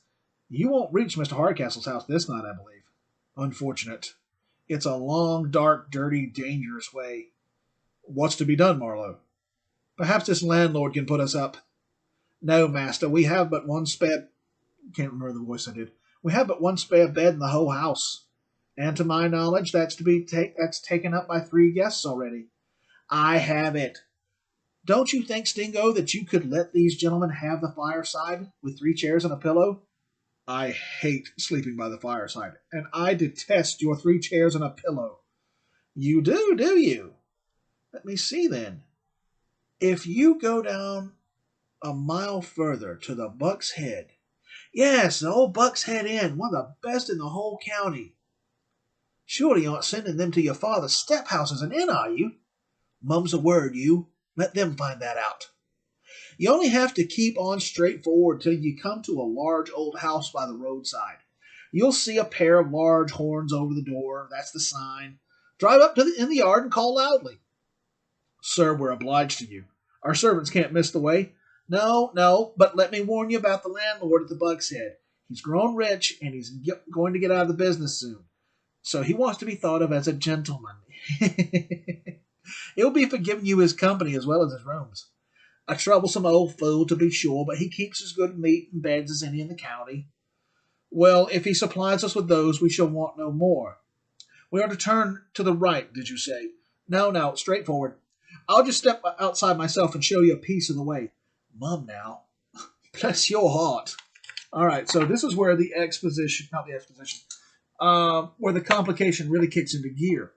You won't reach Mr. Hardcastle's house this night, I believe. Unfortunate. It's a long, dark, dirty, dangerous way. What's to be done, Marlowe? Perhaps this landlord can put us up. No, master, we have but one spare... Can't remember the voice I did. We have but one spare bed in the whole house. And to my knowledge, that's taken up by 3 guests already. I have it. Don't you think, Stingo, that you could let these gentlemen have the fireside with 3 chairs and a pillow? I hate sleeping by the fireside, and I detest your 3 chairs and a pillow. You do you? Let me see, then. If you go down a mile further to the Buck's Head. Yes, the old Buck's Head Inn, one of the best in the whole county. Surely you aren't sending them to your father's step house as an inn, are you? Mum's a word, you. Let them find that out. You only have to keep on straight forward till you come to a large old house by the roadside. You'll see a pair of large horns over the door. That's the sign. Drive up in the yard and call loudly. Sir, we're obliged to you. Our servants can't miss the way. No, but let me warn you about the landlord at the Buck's Head. He's grown rich, and he's going to get out of the business soon. So he wants to be thought of as a gentleman. He'll be for giving you his company as well as his rooms. A troublesome old fool, to be sure, but he keeps as good meat and beds as any in the county. Well, if he supplies us with those, we shall want no more. We are to turn to the right, did you say? No, straight forward. I'll just step outside myself and show you a piece of the way. Mum, now. Bless your heart. All right, so this is where the where the complication really kicks into gear.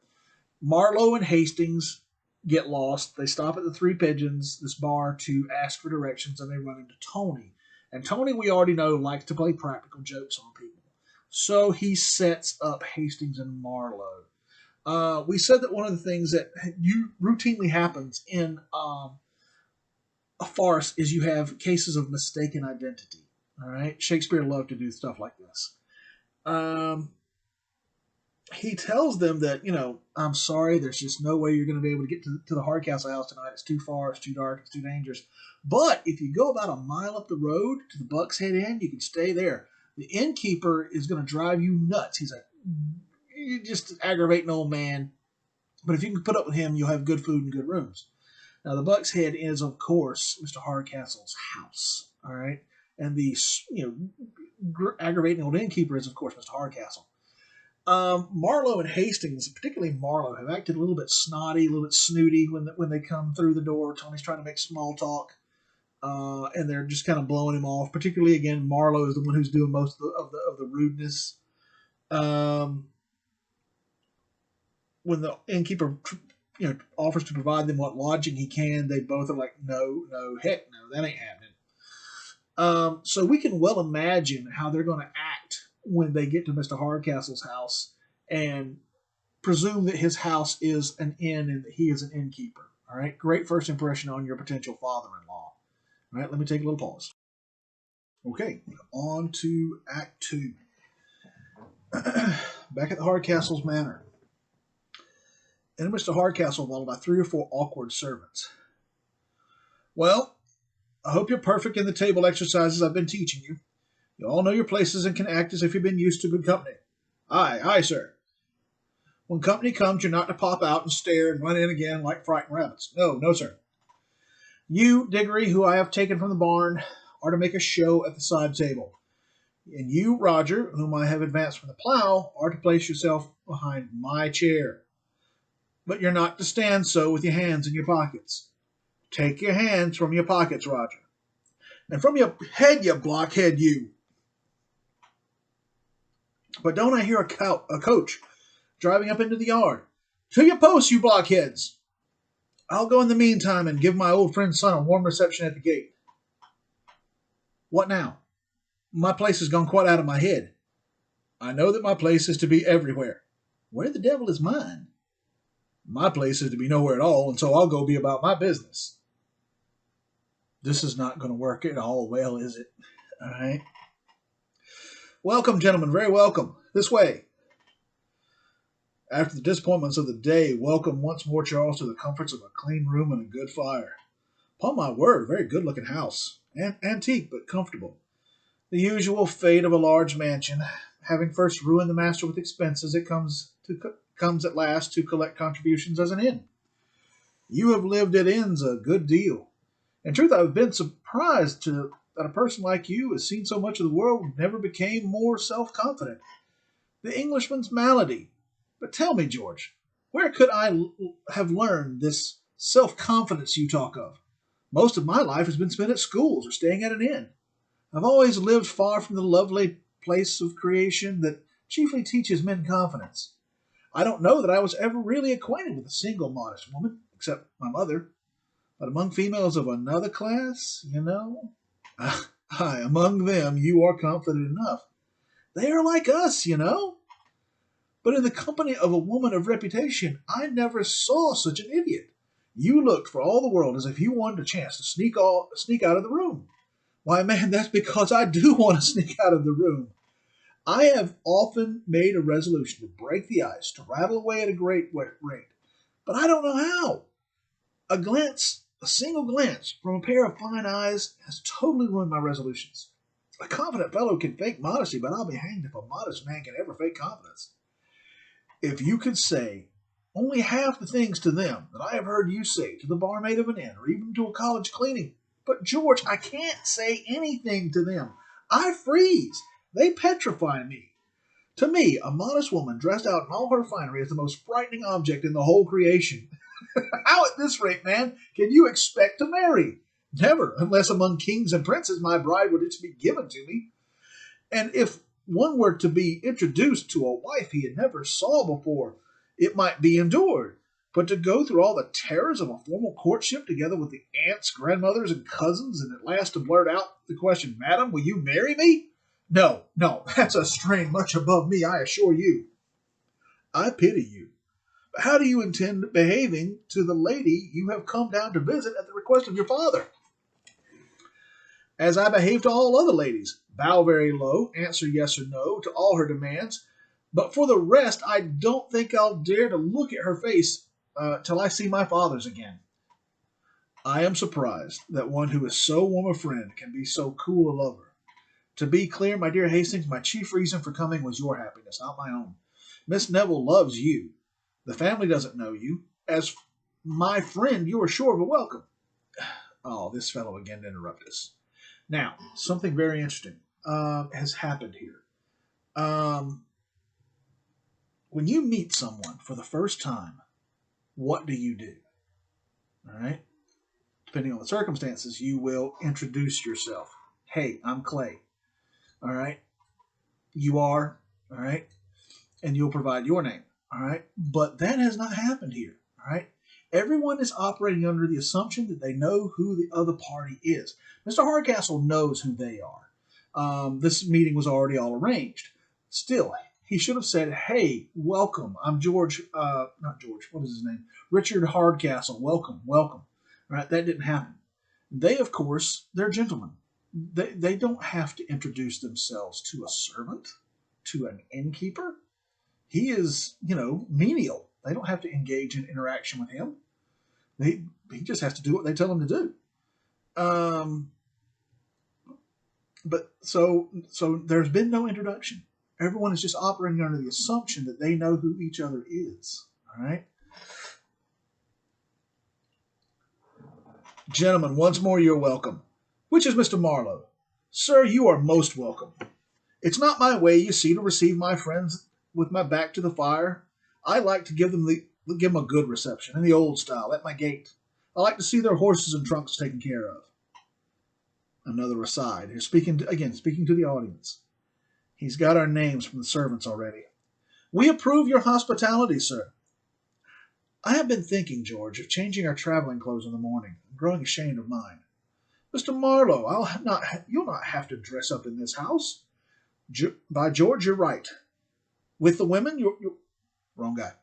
Marlowe and Hastings get lost. They stop at the Three Pigeons, this bar, to ask for directions, and they run into Tony. And Tony, we already know, likes to play practical jokes on people. So he sets up Hastings and Marlowe. We said that one of the things that routinely happens in a farce is you have cases of mistaken identity. All right, Shakespeare loved to do stuff like this. Um, he tells them that, I'm sorry, there's just no way you're going to be able to get to the Hardcastle house tonight. It's too far, it's too dark, it's too dangerous. But if you go about a mile up the road to the Buck's Head Inn, you can stay there. The innkeeper is going to drive you nuts. He's like, you're just aggravating old man. But if you can put up with him, you'll have good food and good rooms. Now, the Buck's Head is, of course, Mr. Hardcastle's house. All right, and the aggravating old innkeeper is, of course, Mr. Hardcastle. Marlowe and Hastings, particularly Marlowe, have acted a little bit snotty, a little bit snooty when they come through the door. Tony's trying to make small talk, and they're just kind of blowing him off. Particularly, again, Marlowe is the one who's doing most of the rudeness. When the innkeeper offers to provide them what lodging he can, they both are like, no, heck no, that ain't happening. So we can well imagine how they're going to act when they get to Mr. Hardcastle's house and presume that his house is an inn and that he is an innkeeper. All right, great first impression on your potential father-in-law. All right, let me take a little pause. Okay, on to Act 2. Back at the Hardcastle's manor. Enter Mr. Hardcastle, followed by 3 or 4 awkward servants. Well, I hope you're perfect in the table exercises I've been teaching you. You all know your places and can act as if you've been used to good company. Aye, sir. When company comes, you're not to pop out and stare and run in again like frightened rabbits. No, sir. You, Diggory, who I have taken from the barn, are to make a show at the side table. And you, Roger, whom I have advanced from the plow, are to place yourself behind my chair. But you're not to stand so with your hands in your pockets. Take your hands from your pockets, Roger. And from your head, you blockhead, you. But don't I hear a coach driving up into the yard? To your posts, you blockheads. I'll go in the meantime and give my old friend's son a warm reception at the gate. What now? My place has gone quite out of my head. I know that my place is to be everywhere. Where the devil is mine? My place is to be nowhere at all, and so I'll go be about my business. This is not going to work at all well, is it? All right. Welcome, gentlemen, very welcome. This way. After the disappointments of the day, welcome once more, Charles, to the comforts of a clean room and a good fire. Upon my word, a very good-looking house. Antique, but comfortable. The usual fate of a large mansion. Having first ruined the master with expenses, it comes at last to collect contributions as an inn. You have lived at inns a good deal. In truth, I've been surprised that a person like you has seen so much of the world and never became more self-confident. The Englishman's malady. But tell me, George, where could I have learned this self-confidence you talk of? Most of my life has been spent at schools or staying at an inn. I've always lived far from the lovely place of creation that chiefly teaches men confidence. I don't know that I was ever really acquainted with a single modest woman, except my mother. But among females of another class, aye, among them you are confident enough. They are like us, But in the company of a woman of reputation, I never saw such an idiot. You looked for all the world as if you wanted a chance to sneak out of the room. Why, man, that's because I do want to sneak out of the room. I have often made a resolution to break the ice, to rattle away at a great rate, but I don't know how. A single glance from a pair of fine eyes has totally ruined my resolutions. A confident fellow can fake modesty, but I'll be hanged if a modest man can ever fake confidence. If you could say only half the things to them that I have heard you say to the barmaid of an inn or even to a college cleaning. But, George, I can't say anything to them. I freeze. They petrify me. To me, a modest woman dressed out in all her finery is the most frightening object in the whole creation. How at this rate, man, can you expect to marry? Never, unless among kings and princes my bride were to be given to me. And if one were to be introduced to a wife he had never saw before, it might be endured. But to go through all the terrors of a formal courtship together with the aunts, grandmothers, and cousins, and at last to blurt out the question, Madam, will you marry me? No, no, that's a strain much above me, I assure you. I pity you. But how do you intend behaving to the lady you have come down to visit at the request of your father? As I behave to all other ladies, bow very low, answer yes or no to all her demands. But for the rest, I don't think I'll dare to look at her face till I see my father's again. I am surprised that one who is so warm a friend can be so cool a lover. To be clear, my dear Hastings, my chief reason for coming was your happiness, not my own. Miss Neville loves you. The family doesn't know you. As my friend, you are sure of a welcome. Oh, this fellow again interrupted us. Now, something very interesting has happened here. When you meet someone for the first time, what do you do? All right? Depending on the circumstances, you will introduce yourself. Hey, I'm Clay. All right? You are. All right? And you'll provide your name. All right? But that has not happened here. All right? Everyone is operating under the assumption that they know who the other party is. Mr. Hardcastle knows who they are. This meeting was already all arranged. Still, he should have said, hey, welcome. I'm George, not George, what is his name? Richard Hardcastle. Welcome, welcome. All right, that didn't happen. They, of course, they're gentlemen. They don't have to introduce themselves to a servant, to an innkeeper. He is, menial. They don't have to engage in interaction with him. He just has to do what they tell him to do. But so there's been no introduction. Everyone is just operating under the assumption that they know who each other is. All right? Gentlemen, once more you're welcome. Which is Mr. Marlowe? Sir, you are most welcome. It's not my way, you see, to receive my friends with my back to the fire. I like to give them a good reception, in the old style, at my gate. I like to see their horses and trunks taken care of. Another aside. He's speaking to the audience. He's got our names from the servants already. We approve your hospitality, sir. I have been thinking, George, of changing our traveling clothes in the morning. I'm growing ashamed of mine. Mr. Marlowe, you'll not have to dress up in this house. By George, you're right. With the women, you're wrong guy.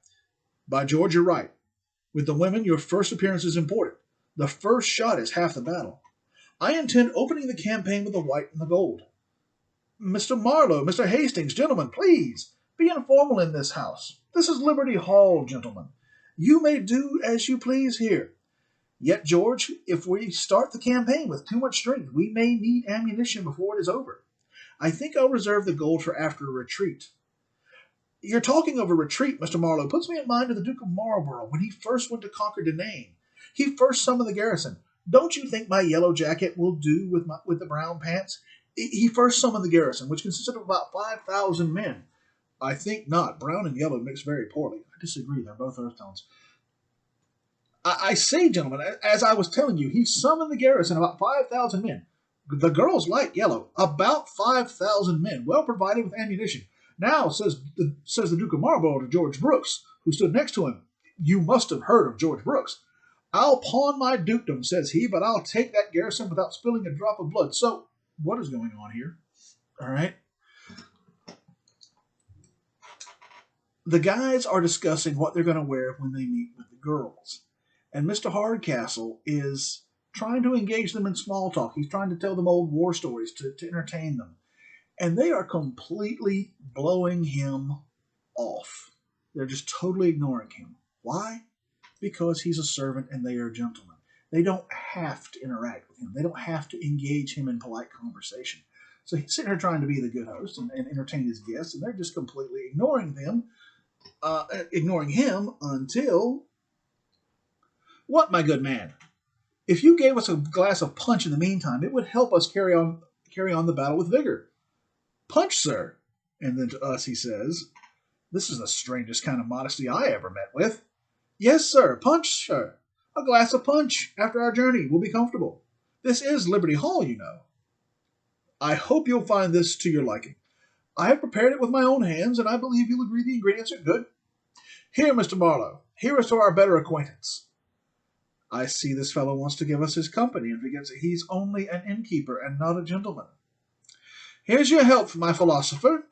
By George, you're right. With the women, your first appearance is important. The first shot is half the battle. I intend opening the campaign with the white and the gold. Mr. Marlowe, Mr. Hastings, gentlemen, please, be informal in this house. This is Liberty Hall, gentlemen. You may do as you please here. Yet, George, if we start the campaign with too much strength, we may need ammunition before it is over. I think I'll reserve the gold for after a retreat. Your talking of a retreat, Mr. Marlowe, puts me in mind of the Duke of Marlborough when he first went to conquer Denane. He first summoned the garrison. Don't you think my yellow jacket will do with the brown pants? He first summoned the garrison, which consisted of about 5,000 men. I think not. Brown and yellow mix very poorly. I disagree. They're both earth tones. I say, gentlemen, as I was telling you, he summoned the garrison, about 5,000 men. The girls like yellow. About 5,000 men, well provided with ammunition. Now, says the Duke of Marlborough to George Brooks, who stood next to him, you must have heard of George Brooks. I'll pawn my dukedom, says he, but I'll take that garrison without spilling a drop of blood. So, what is going on here? All right. The guys are discussing what they're going to wear when they meet with the girls. And Mr. Hardcastle is trying to engage them in small talk. He's trying to tell them old war stories to entertain them. And they are completely blowing him off. They're just totally ignoring him. Why? Because he's a servant and they are gentlemen. They don't have to interact with him. They don't have to engage him in polite conversation. So he's sitting here trying to be the good host and entertain his guests, and they're just completely ignoring him until... What, my good man? If you gave us a glass of punch in the meantime, it would help us carry on the battle with vigor. Punch, sir. And then to us he says, this is the strangest kind of modesty I ever met with. Yes, sir. Punch, sir. A glass of punch after our journey will be comfortable. This is Liberty Hall, you know. I hope you'll find this to your liking. I have prepared it with my own hands, and I believe you'll agree the ingredients are good. Here, Mr. Marlowe, Here is to our better acquaintance. I see this fellow wants to give us his company and forgets that he's only an innkeeper and not a gentleman. Here's your health, my philosopher.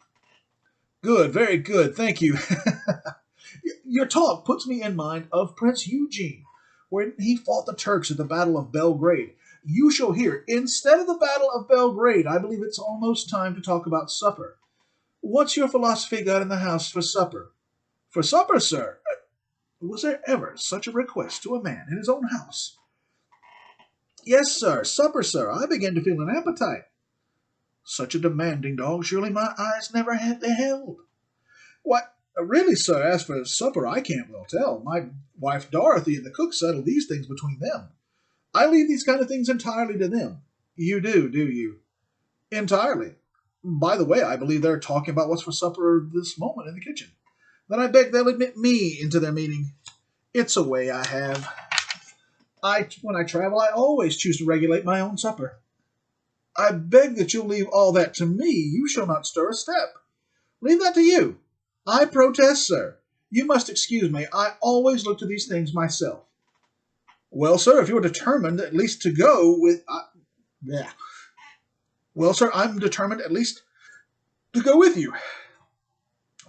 Good, very good, thank you. Your talk puts me in mind of Prince Eugene, when he fought the Turks at the Battle of Belgrade. You shall hear, instead of the Battle of Belgrade, I believe it's almost time to talk about supper. What's your philosophy got in the house for supper? For supper, sir? Was there ever such a request to a man in his own house? Yes, sir, supper, sir. I begin to feel an appetite. Such a demanding dog surely my eyes never had beheld. What? Really, sir, as for supper, I can't well tell. My wife Dorothy and the cook settle these things between them. I leave these kind of things entirely to them. You do you? Entirely. By the way, I believe they're talking about what's for supper this moment in the kitchen. Then I beg they'll admit me into their meeting. It's a way I have. When I travel, I always choose to regulate my own supper. I beg that you'll leave all that to me. You shall not stir a step. Leave that to you. I protest, sir. You must excuse me. I always look to these things myself. Well, sir, if you're determined at least to go with... yeah. Well, sir, I'm determined at least to go with you.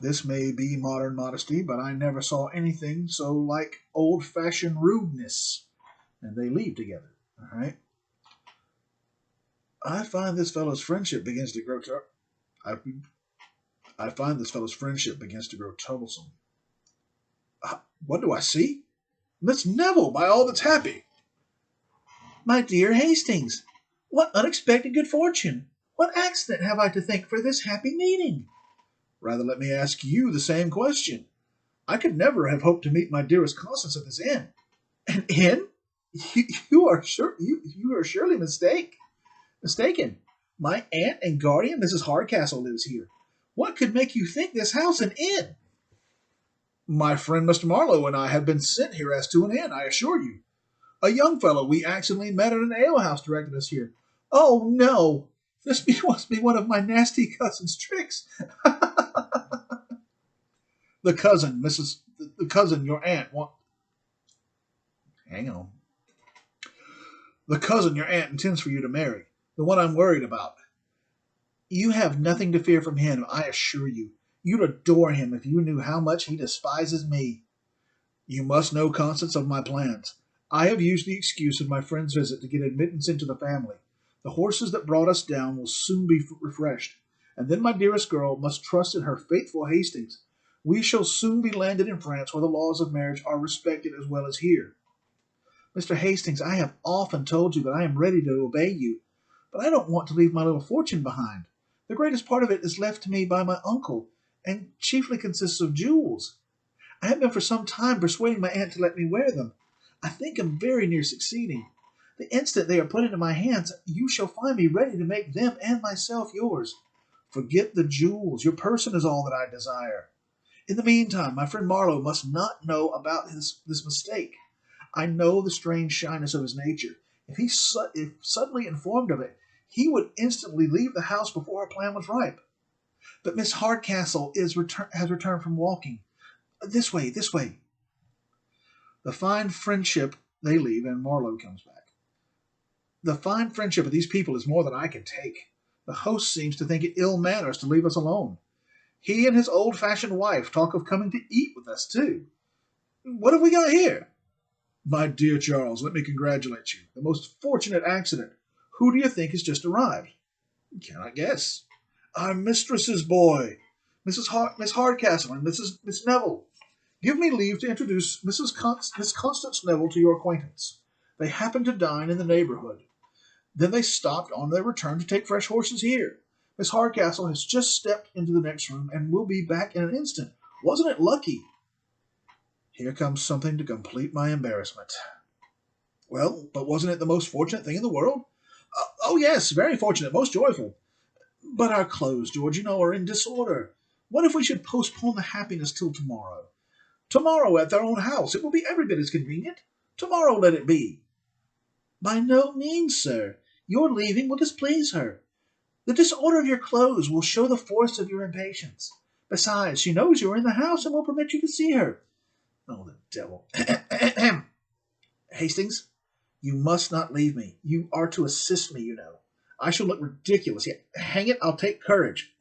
This may be modern modesty, but I never saw anything so like old-fashioned rudeness. And they leave together, all right? I find this fellow's friendship begins to grow I find this fellow's friendship begins to grow troublesome. What do I see? Miss Neville, by all that's happy. My dear Hastings, what unexpected good fortune! What accident have I to thank for this happy meeting? Rather let me ask you the same question. I could never have hoped to meet my dearest Constance at this inn. An inn? You are surely mistaken. My aunt and guardian, Mrs. Hardcastle, lives here. What could make you think this house an inn? My friend Mr. Marlowe and I have been sent here as to an inn, I assure you. A young fellow we accidentally met at an alehouse directed us here. Oh, no! This must be one of my nasty cousin's tricks. The cousin your aunt Hang on. The cousin your aunt intends for you to marry. The one I'm worried about. You have nothing to fear from him, I assure you. You'd adore him if you knew how much he despises me. You must know, Constance, of my plans. I have used the excuse of my friend's visit to get admittance into the family. The horses that brought us down will soon be refreshed, and then my dearest girl must trust in her faithful Hastings. We shall soon be landed in France, where the laws of marriage are respected as well as here. Mr. Hastings, I have often told you that I am ready to obey you, but I don't want to leave my little fortune behind. The greatest part of it is left to me by my uncle, and chiefly consists of jewels. I have been for some time persuading my aunt to let me wear them. I think I'm very near succeeding. The instant they are put into my hands, you shall find me ready to make them and myself yours. Forget the jewels. Your person is all that I desire. In the meantime, my friend Marlowe must not know about this mistake. I know the strange shyness of his nature. If suddenly informed of it, he would instantly leave the house before our plan was ripe. But Miss Hardcastle has returned from walking. This way. The fine friendship they leave, and Marlowe comes back. The fine friendship of these people is more than I can take. The host seems to think it ill manners to leave us alone. He and his old-fashioned wife talk of coming to eat with us, too. What have we got here? My dear Charles, let me congratulate you. The most fortunate accident. Who do you think has just arrived? Cannot guess. Our mistress's boy, Miss Hardcastle and Miss Neville. Give me leave to introduce Miss Constance Neville to your acquaintance. They happen to dine in the neighborhood. Then they stopped on their return to take fresh horses here. Miss Hardcastle has just stepped into the next room and will be back in an instant. Wasn't it lucky? Here comes something to complete my embarrassment. Well, but wasn't it the most fortunate thing in the world? Oh, yes, very fortunate, most joyful. But our clothes, George, are in disorder. What if we should postpone the happiness till tomorrow? Tomorrow at their own house. It will be every bit as convenient. Tomorrow let it be. By no means, sir. Your leaving will displease her. The disorder of your clothes will show the force of your impatience. Besides, she knows you are in the house and will permit you to see her. Oh, the devil. Hastings, you must not leave me. You are to assist me, you know. I shall look ridiculous. Yet, hang it, I'll take courage.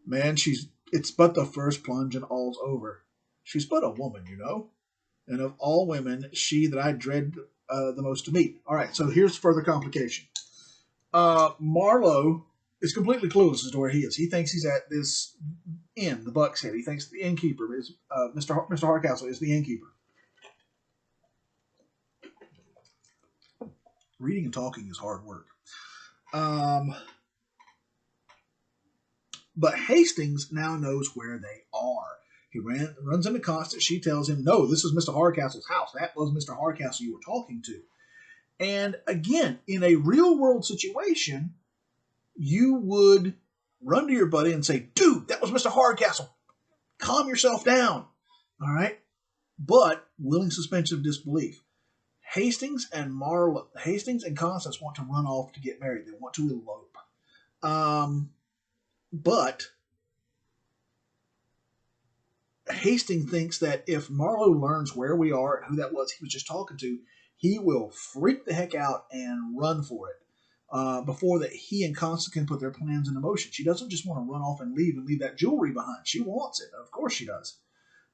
Man, it's but the first plunge and all's over. She's but a woman, you know. And of all women, she that I dread the most to meet. All right, so here's further complication. Marlowe is completely clueless as to where he is. He thinks he's at this inn, the Buck's Head. He thinks the innkeeper is Mr. Hardcastle is the innkeeper. Reading and talking is hard work. But Hastings now knows where they are. He runs into Constance. She tells him, no, this is Mr. Hardcastle's house. That was Mr. Hardcastle you were talking to. And again, in a real world situation, you would run to your buddy and say, dude, that was Mr. Hardcastle. Calm yourself down. All right? But willing suspension of disbelief. Hastings and Constance want to run off to get married. They want to elope. But Hastings thinks that if Marlowe learns where we are and who that was he was just talking to, he will freak the heck out and run for it before that he and Constance can put their plans into motion. She doesn't just want to run off and leave that jewelry behind. She wants it. Of course she does.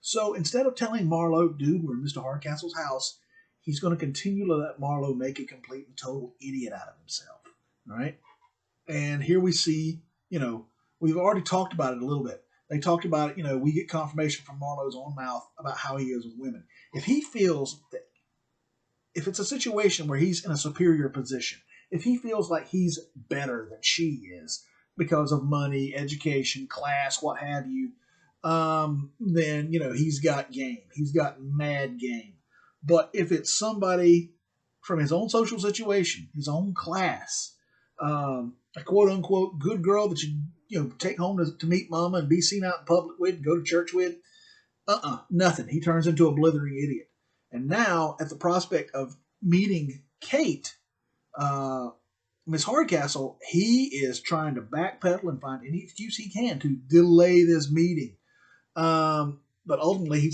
So instead of telling Marlowe, dude, we're in Mr. Hardcastle's house, he's going to continue to let Marlowe make a complete and total idiot out of himself. All right? And here we see, we've already talked about it a little bit. They talked about it, we get confirmation from Marlowe's own mouth about how he is with women. If he feels that, if it's a situation where he's in a superior position, if he feels like he's better than she is because of money, education, class, what have you, then, he's got game. He's got mad game. But if it's somebody from his own social situation, his own class, a quote-unquote good girl that you take home to meet mama and be seen out in public with and go to church with, nothing. He turns into a blithering idiot. And now, at the prospect of meeting Kate, Miss Hardcastle, he is trying to backpedal and find any excuse he can to delay this meeting. But ultimately, he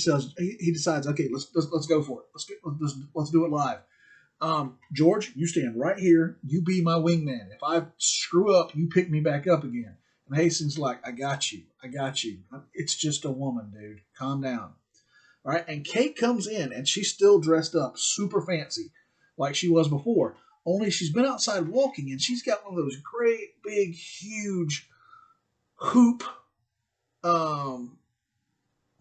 decides, okay, let's go for it. Let's do it live. George, you stand right here. You be my wingman. If I screw up, you pick me back up again. And Hastings like, I got you. It's just a woman, dude. Calm down. All right, and Kate comes in, and she's still dressed up super fancy like she was before. Only she's been outside walking, and she's got one of those great, big, huge hoop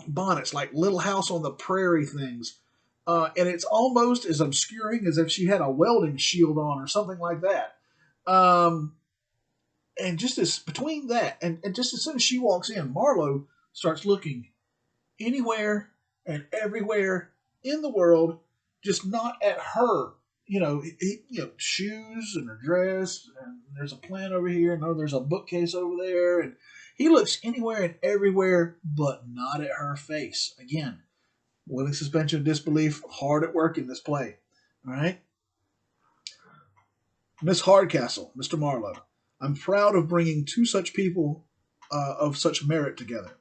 bonnets, like Little House on the Prairie things. And it's almost as obscuring as if she had a welding shield on or something like that. And just as between that and just as soon as she walks in, Marlowe starts looking anywhere and everywhere in the world, just not at her. Shoes and her dress, and there's a plant over here, no, there's a bookcase over there, and he looks anywhere and everywhere, but not at her face. Again, willing suspension of disbelief, hard at work in this play. All right? Miss Hardcastle, Mr. Marlowe, I'm proud of bringing two such people of such merit together.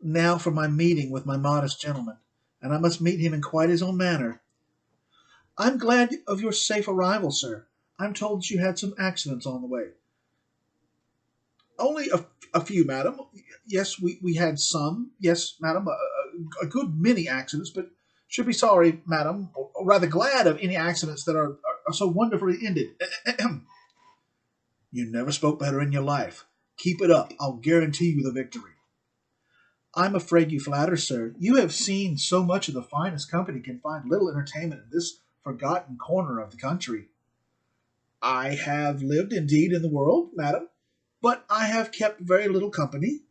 Now for my meeting with my modest gentleman, and I must meet him in quite his own manner. I'm glad of your safe arrival, sir. I'm told that you had some accidents on the way. Only a few, madam. Yes, we had some. Yes, madam, a good many accidents, but should be sorry, madam, or rather glad of any accidents that are so wonderfully ended. You never spoke better in your life. Keep it up. I'll guarantee you the victory. I'm afraid you flatter, sir. You have seen so much of the finest company can find little entertainment in this forgotten corner of the country. I have lived indeed in the world, madam, but I have kept very little company.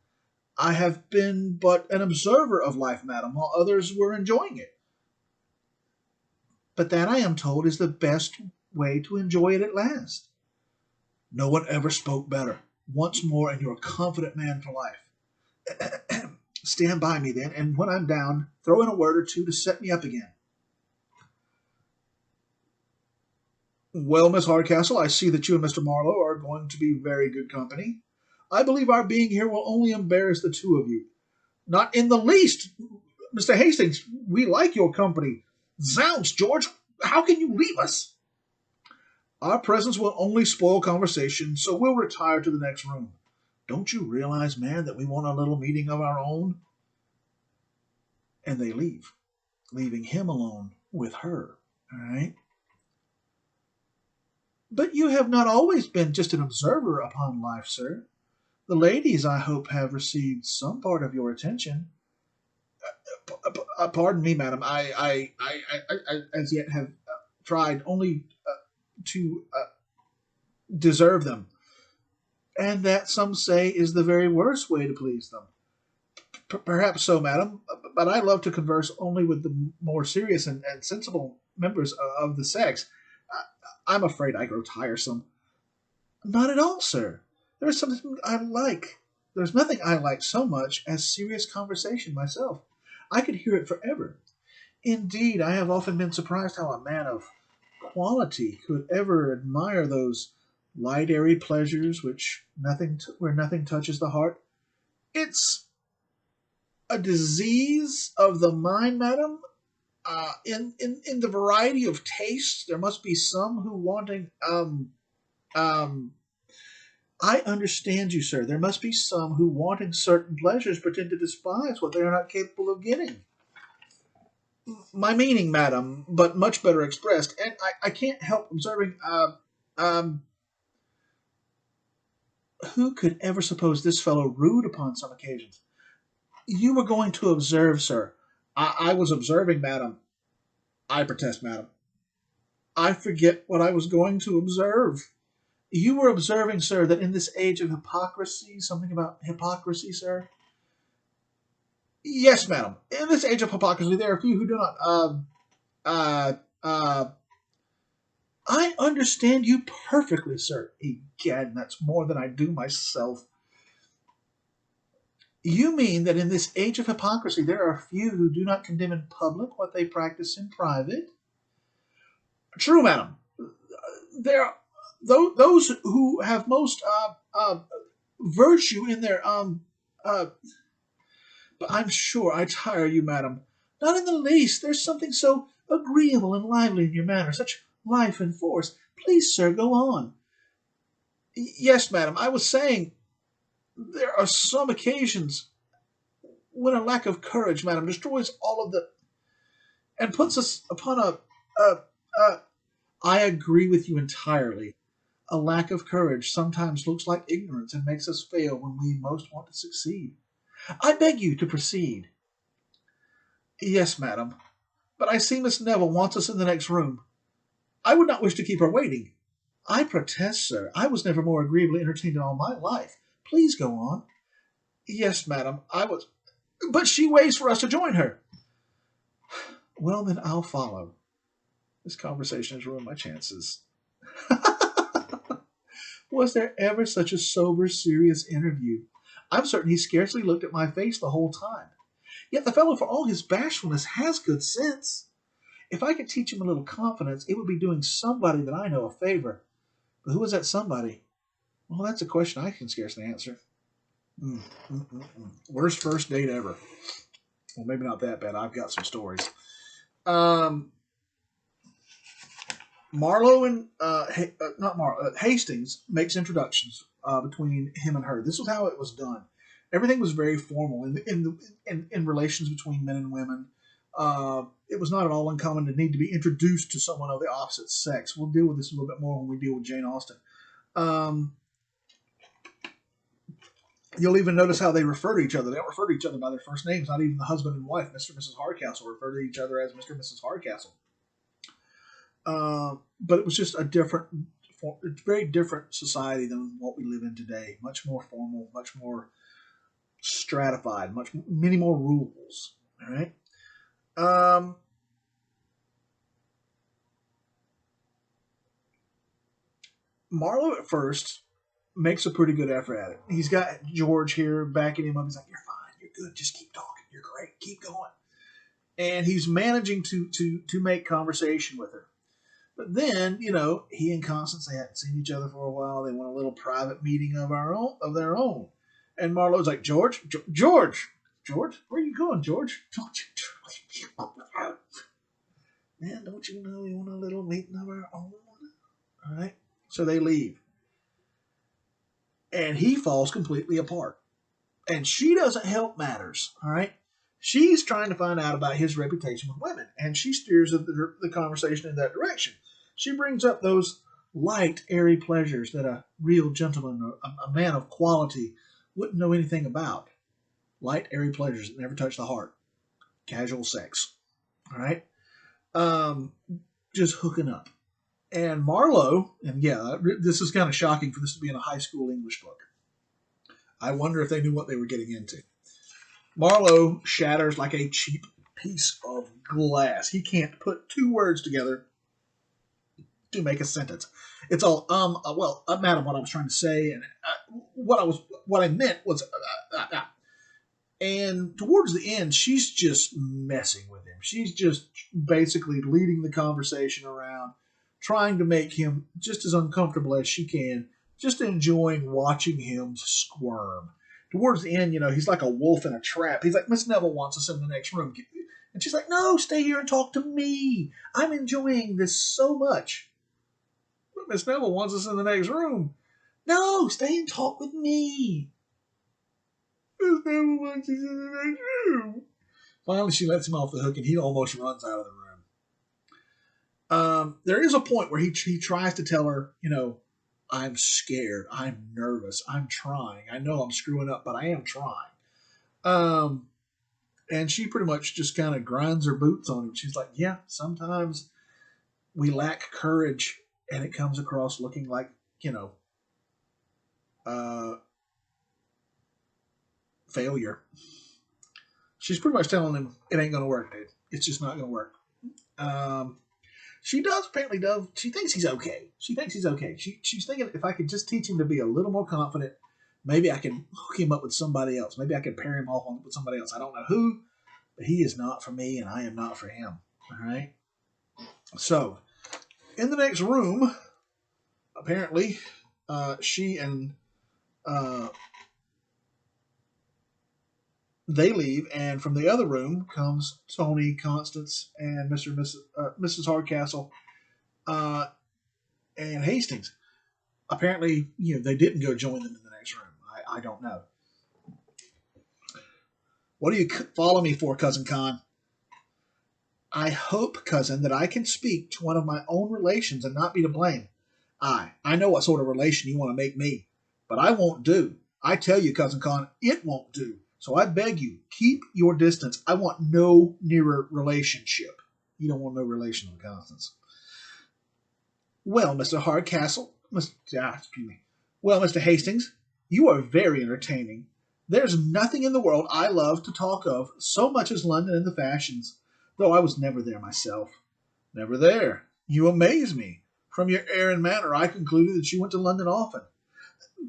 I have been but an observer of life, madam, while others were enjoying it. But that, I am told, is the best way to enjoy it at last. No one ever spoke better. Once more, and you're a confident man for life. Stand by me, then, and when I'm down, throw in a word or two to set me up again. Well, Miss Hardcastle, I see that you and Mr. Marlowe are going to be very good company. I believe our being here will only embarrass the two of you. Not in the least, Mr. Hastings. We like your company. Zounds, George, how can you leave us? Our presence will only spoil conversation, so we'll retire to the next room. Don't you realize, man, that we want a little meeting of our own? And they leave, leaving him alone with her. All right? But you have not always been just an observer upon life, sir. The ladies, I hope, have received some part of your attention. Pardon me, madam. I as yet have tried only to deserve them, and that some say is the very worst way to please them. Perhaps so, madam, but I love to converse only with the more serious and sensible members of the sex. I'm afraid I grow tiresome. Not at all, sir. There is something I like. There's nothing I like so much as serious conversation myself. I could hear it forever. Indeed, I have often been surprised how a man of quality could ever admire those light, airy pleasures where nothing touches the heart. It's a disease of the mind, madam. In the variety of tastes, there must be some who wanting um I understand you, sir. There must be some who, wanting certain pleasures, pretend to despise what they are not capable of getting. My meaning, madam, but much better expressed, and I can't help observing. Um, who could ever suppose this fellow rude upon some occasions? You were going to observe, sir. I was observing, madam. I protest, madam. I forget what I was going to observe. You were observing, sir, that in this age of hypocrisy, something about hypocrisy, sir? Yes, madam. In this age of hypocrisy, there are few who do not. Uh, uh, I understand you perfectly, sir. Egad, that's more than I do myself. You mean that in this age of hypocrisy, there are few who do not condemn in public what they practice in private? True, madam. There are those who have most virtue in their But I'm sure I tire you, madam. Not in the least. There's something so agreeable and lively in your manner, such life and force. Please, sir, go on. Yes, madam. I was saying there are some occasions when a lack of courage, madam, destroys all of the and puts us upon a. I agree with you entirely. A lack of courage sometimes looks like ignorance and makes us fail when we most want to succeed. I beg you to proceed. Yes, madam. But I see Miss Neville wants us in the next room. I would not wish to keep her waiting. I protest, sir, I was never more agreeably entertained in all my life. Please go on. Yes, madam, I was. But she waits for us to join her. Well, then I'll follow. This conversation has ruined my chances. Was there ever such a sober, serious interview? I'm certain he scarcely looked at my face the whole time. Yet the fellow, for all his bashfulness, has good sense. If I could teach him a little confidence, it would be doing somebody that I know a favor. But who is that somebody? Well, that's a question I can scarcely answer. Worst first date ever. Well, maybe not that bad. I've got some stories. Um, Marlowe and not Marlowe, Hastings makes introductions between him and her. This was how it was done. Everything was very formal in relations between men and women. It was not at all uncommon to need to be introduced to someone of the opposite sex. We'll deal with this a little bit more when we deal with Jane Austen. You'll even notice how they refer to each other. They don't refer to each other by their first names. Not even the husband and wife, Mr. and Mrs. Hardcastle, refer to each other as Mr. and Mrs. Hardcastle. But it was just very different society than what we live in today. Much more formal, much more stratified, many more rules. All right. Marlowe at first makes a pretty good effort at it. He's got George here backing him up. He's like, "You're fine. You're good. Just keep talking. You're great. Keep going." And he's managing to make conversation with her. But then, he and Constance, they hadn't seen each other for a while. They want a little private meeting of their own. And Marlowe's like, George, George. Where are you going, George? Man, don't you know we want a little meeting of our own? All right. So they leave. And he falls completely apart. And she doesn't help matters. All right. She's trying to find out about his reputation with women. And she steers the conversation in that direction. She brings up those light, airy pleasures that a real gentleman, a man of quality, wouldn't know anything about. Light, airy pleasures that never touch the heart. Casual sex. All right. Um, just hooking up. And Marlowe, and yeah, this is kind of shocking for this to be in a high school English book. I wonder if they knew what they were getting into. Marlowe shatters like a cheap piece of glass. He can't put two words together to make a sentence. It's all madam, what I was trying to say, and what I meant was, and towards the end, she's just messing with him. She's just basically leading the conversation around, trying to make him just as uncomfortable as she can, just enjoying watching him squirm. Towards the end, he's like a wolf in a trap. He's like, Miss Neville wants us in the next room. And she's like, no, stay here and talk to me. I'm enjoying this so much. But Miss Neville wants us in the next room. No, stay and talk with me. Miss Neville wants us in the next room. Finally, she lets him off the hook, and he almost runs out of the room. There is a point where he tries to tell her, I'm scared, I'm nervous, I'm trying. I know I'm screwing up, but I am trying. And she pretty much just kind of grinds her boots on him. She's like, yeah, sometimes we lack courage, and it comes across looking like, failure. She's pretty much telling him it ain't going to work, dude. It's just not going to work. She thinks he's okay. She's thinking if I could just teach him to be a little more confident, maybe I can hook him up with somebody else. Maybe I can pair him off with somebody else. I don't know who, but he is not for me, and I am not for him. All right? So, in the next room, apparently, she and they leave, and from the other room comes Tony, Constance, and Mrs. Hardcastle, and Hastings. Apparently, they didn't go join them in the next room. I don't know. What do you follow me for, Cousin Con? I hope, cousin, that I can speak to one of my own relations and not be to blame. I know what sort of relation you want to make me, but I won't do. I tell you, Cousin Con, it won't do. So I beg you, keep your distance. I want no nearer relationship. You don't want no relation with Constance. Well, Mr. Hardcastle, Well, Mr. Hastings, you are very entertaining. There's nothing in the world I love to talk of so much as London and the fashions, though I was never there myself. Never there. You amaze me. From your air and manner, I concluded that you went to London often.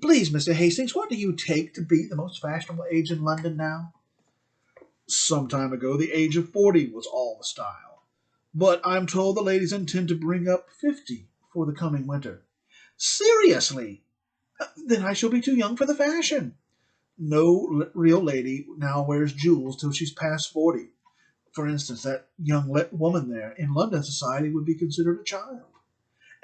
Please, Mr. Hastings, what do you take to be the most fashionable age in London now? Some time ago, the age of 40 was all the style. But I'm told the ladies intend to bring up 50 for the coming winter. Seriously? Then I shall be too young for the fashion. No real lady now wears jewels till she's past 40. For instance, that young woman there in London society would be considered a child.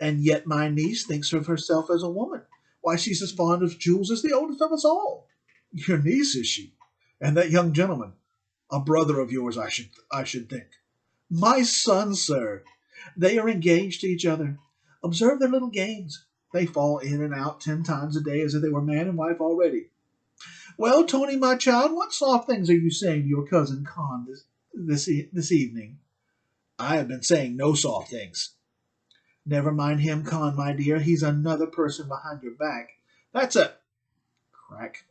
And yet my niece thinks of herself as a woman. Why, she's as fond of jewels as the oldest of us all. Your niece, is she? And that young gentleman, a brother of yours, I should think. My son, sir. They are engaged to each other. Observe their little games. They fall in and out 10 times a day as if they were man and wife already. Well, Tony, my child, what soft things are you saying to your cousin Con this evening? I have been saying no soft things. Never mind him, Con, my dear. He's another person behind your back. That's a crack.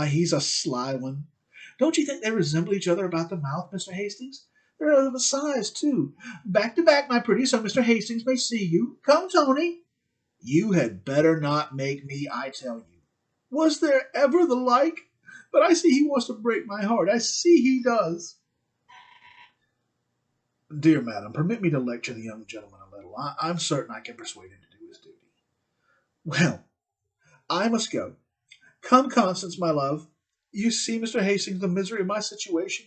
He's a sly one. Don't you think they resemble each other about the mouth, Mr. Hastings? They're of a size, too. Back to back, my pretty, so Mr. Hastings may see you. Come, Tony. You had better not make me, I tell you. Was there ever the like? But I see he wants to break my heart. I see he does. Dear madam, permit me to lecture the young gentleman a little. I'm certain I can persuade him to do his duty. Well, I must go. Come, Constance, my love. You see, Mr. Hastings, the misery of my situation.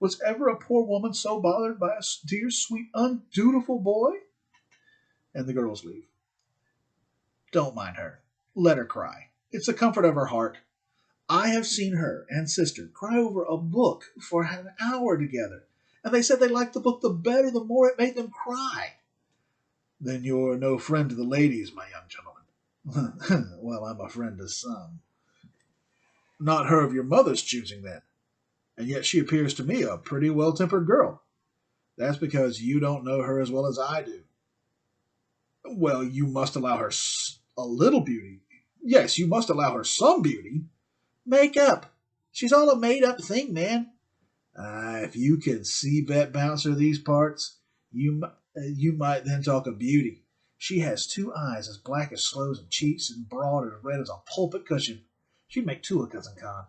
Was ever a poor woman so bothered by a dear, sweet, undutiful boy? And the girls leave. Don't mind her. Let her cry. It's the comfort of her heart. I have seen her and sister cry over a book for an hour together, and they said they liked the book the better the more it made them cry. Then you're no friend to the ladies, my young gentleman. Well, I'm a friend to some. Not her of your mother's choosing, then. And yet she appears to me a pretty well-tempered girl. That's because you don't know her as well as I do. Well, you must allow her a little beauty. Yes, you must allow her some beauty. Make up. She's all a made-up thing, man. If you could see Bet Bouncer these parts, you might then talk of beauty. She has two eyes as black as sloes and cheeks and broad as red as a pulpit cushion. She'd make two of Cousin Con.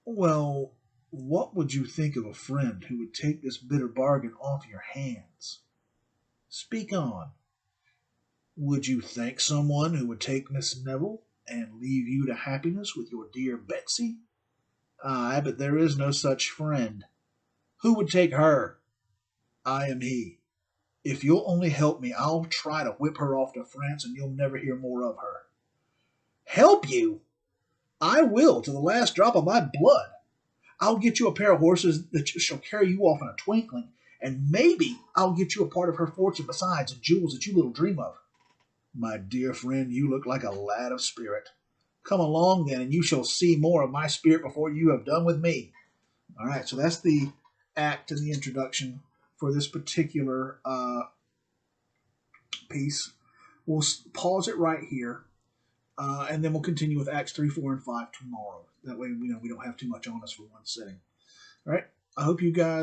Well, what would you think of a friend who would take this bitter bargain off your hands? Speak on. Would you thank someone who would take Miss Neville and leave you to happiness with your dear Betsy? Ay, but there is no such friend. Who would take her? I am he. If you'll only help me, I'll try to whip her off to France and you'll never hear more of her. Help you? I will, to the last drop of my blood. I'll get you a pair of horses that shall carry you off in a twinkling, and maybe I'll get you a part of her fortune besides, and jewels that you little dream of. My dear friend, you look like a lad of spirit. Come along then, and you shall see more of my spirit before you have done with me. All right, so that's the act and the introduction for this particular piece. We'll pause it right here, and then we'll continue with Acts 3, 4, and 5 tomorrow. That way, we don't have too much on us for one sitting. All right. I hope you guys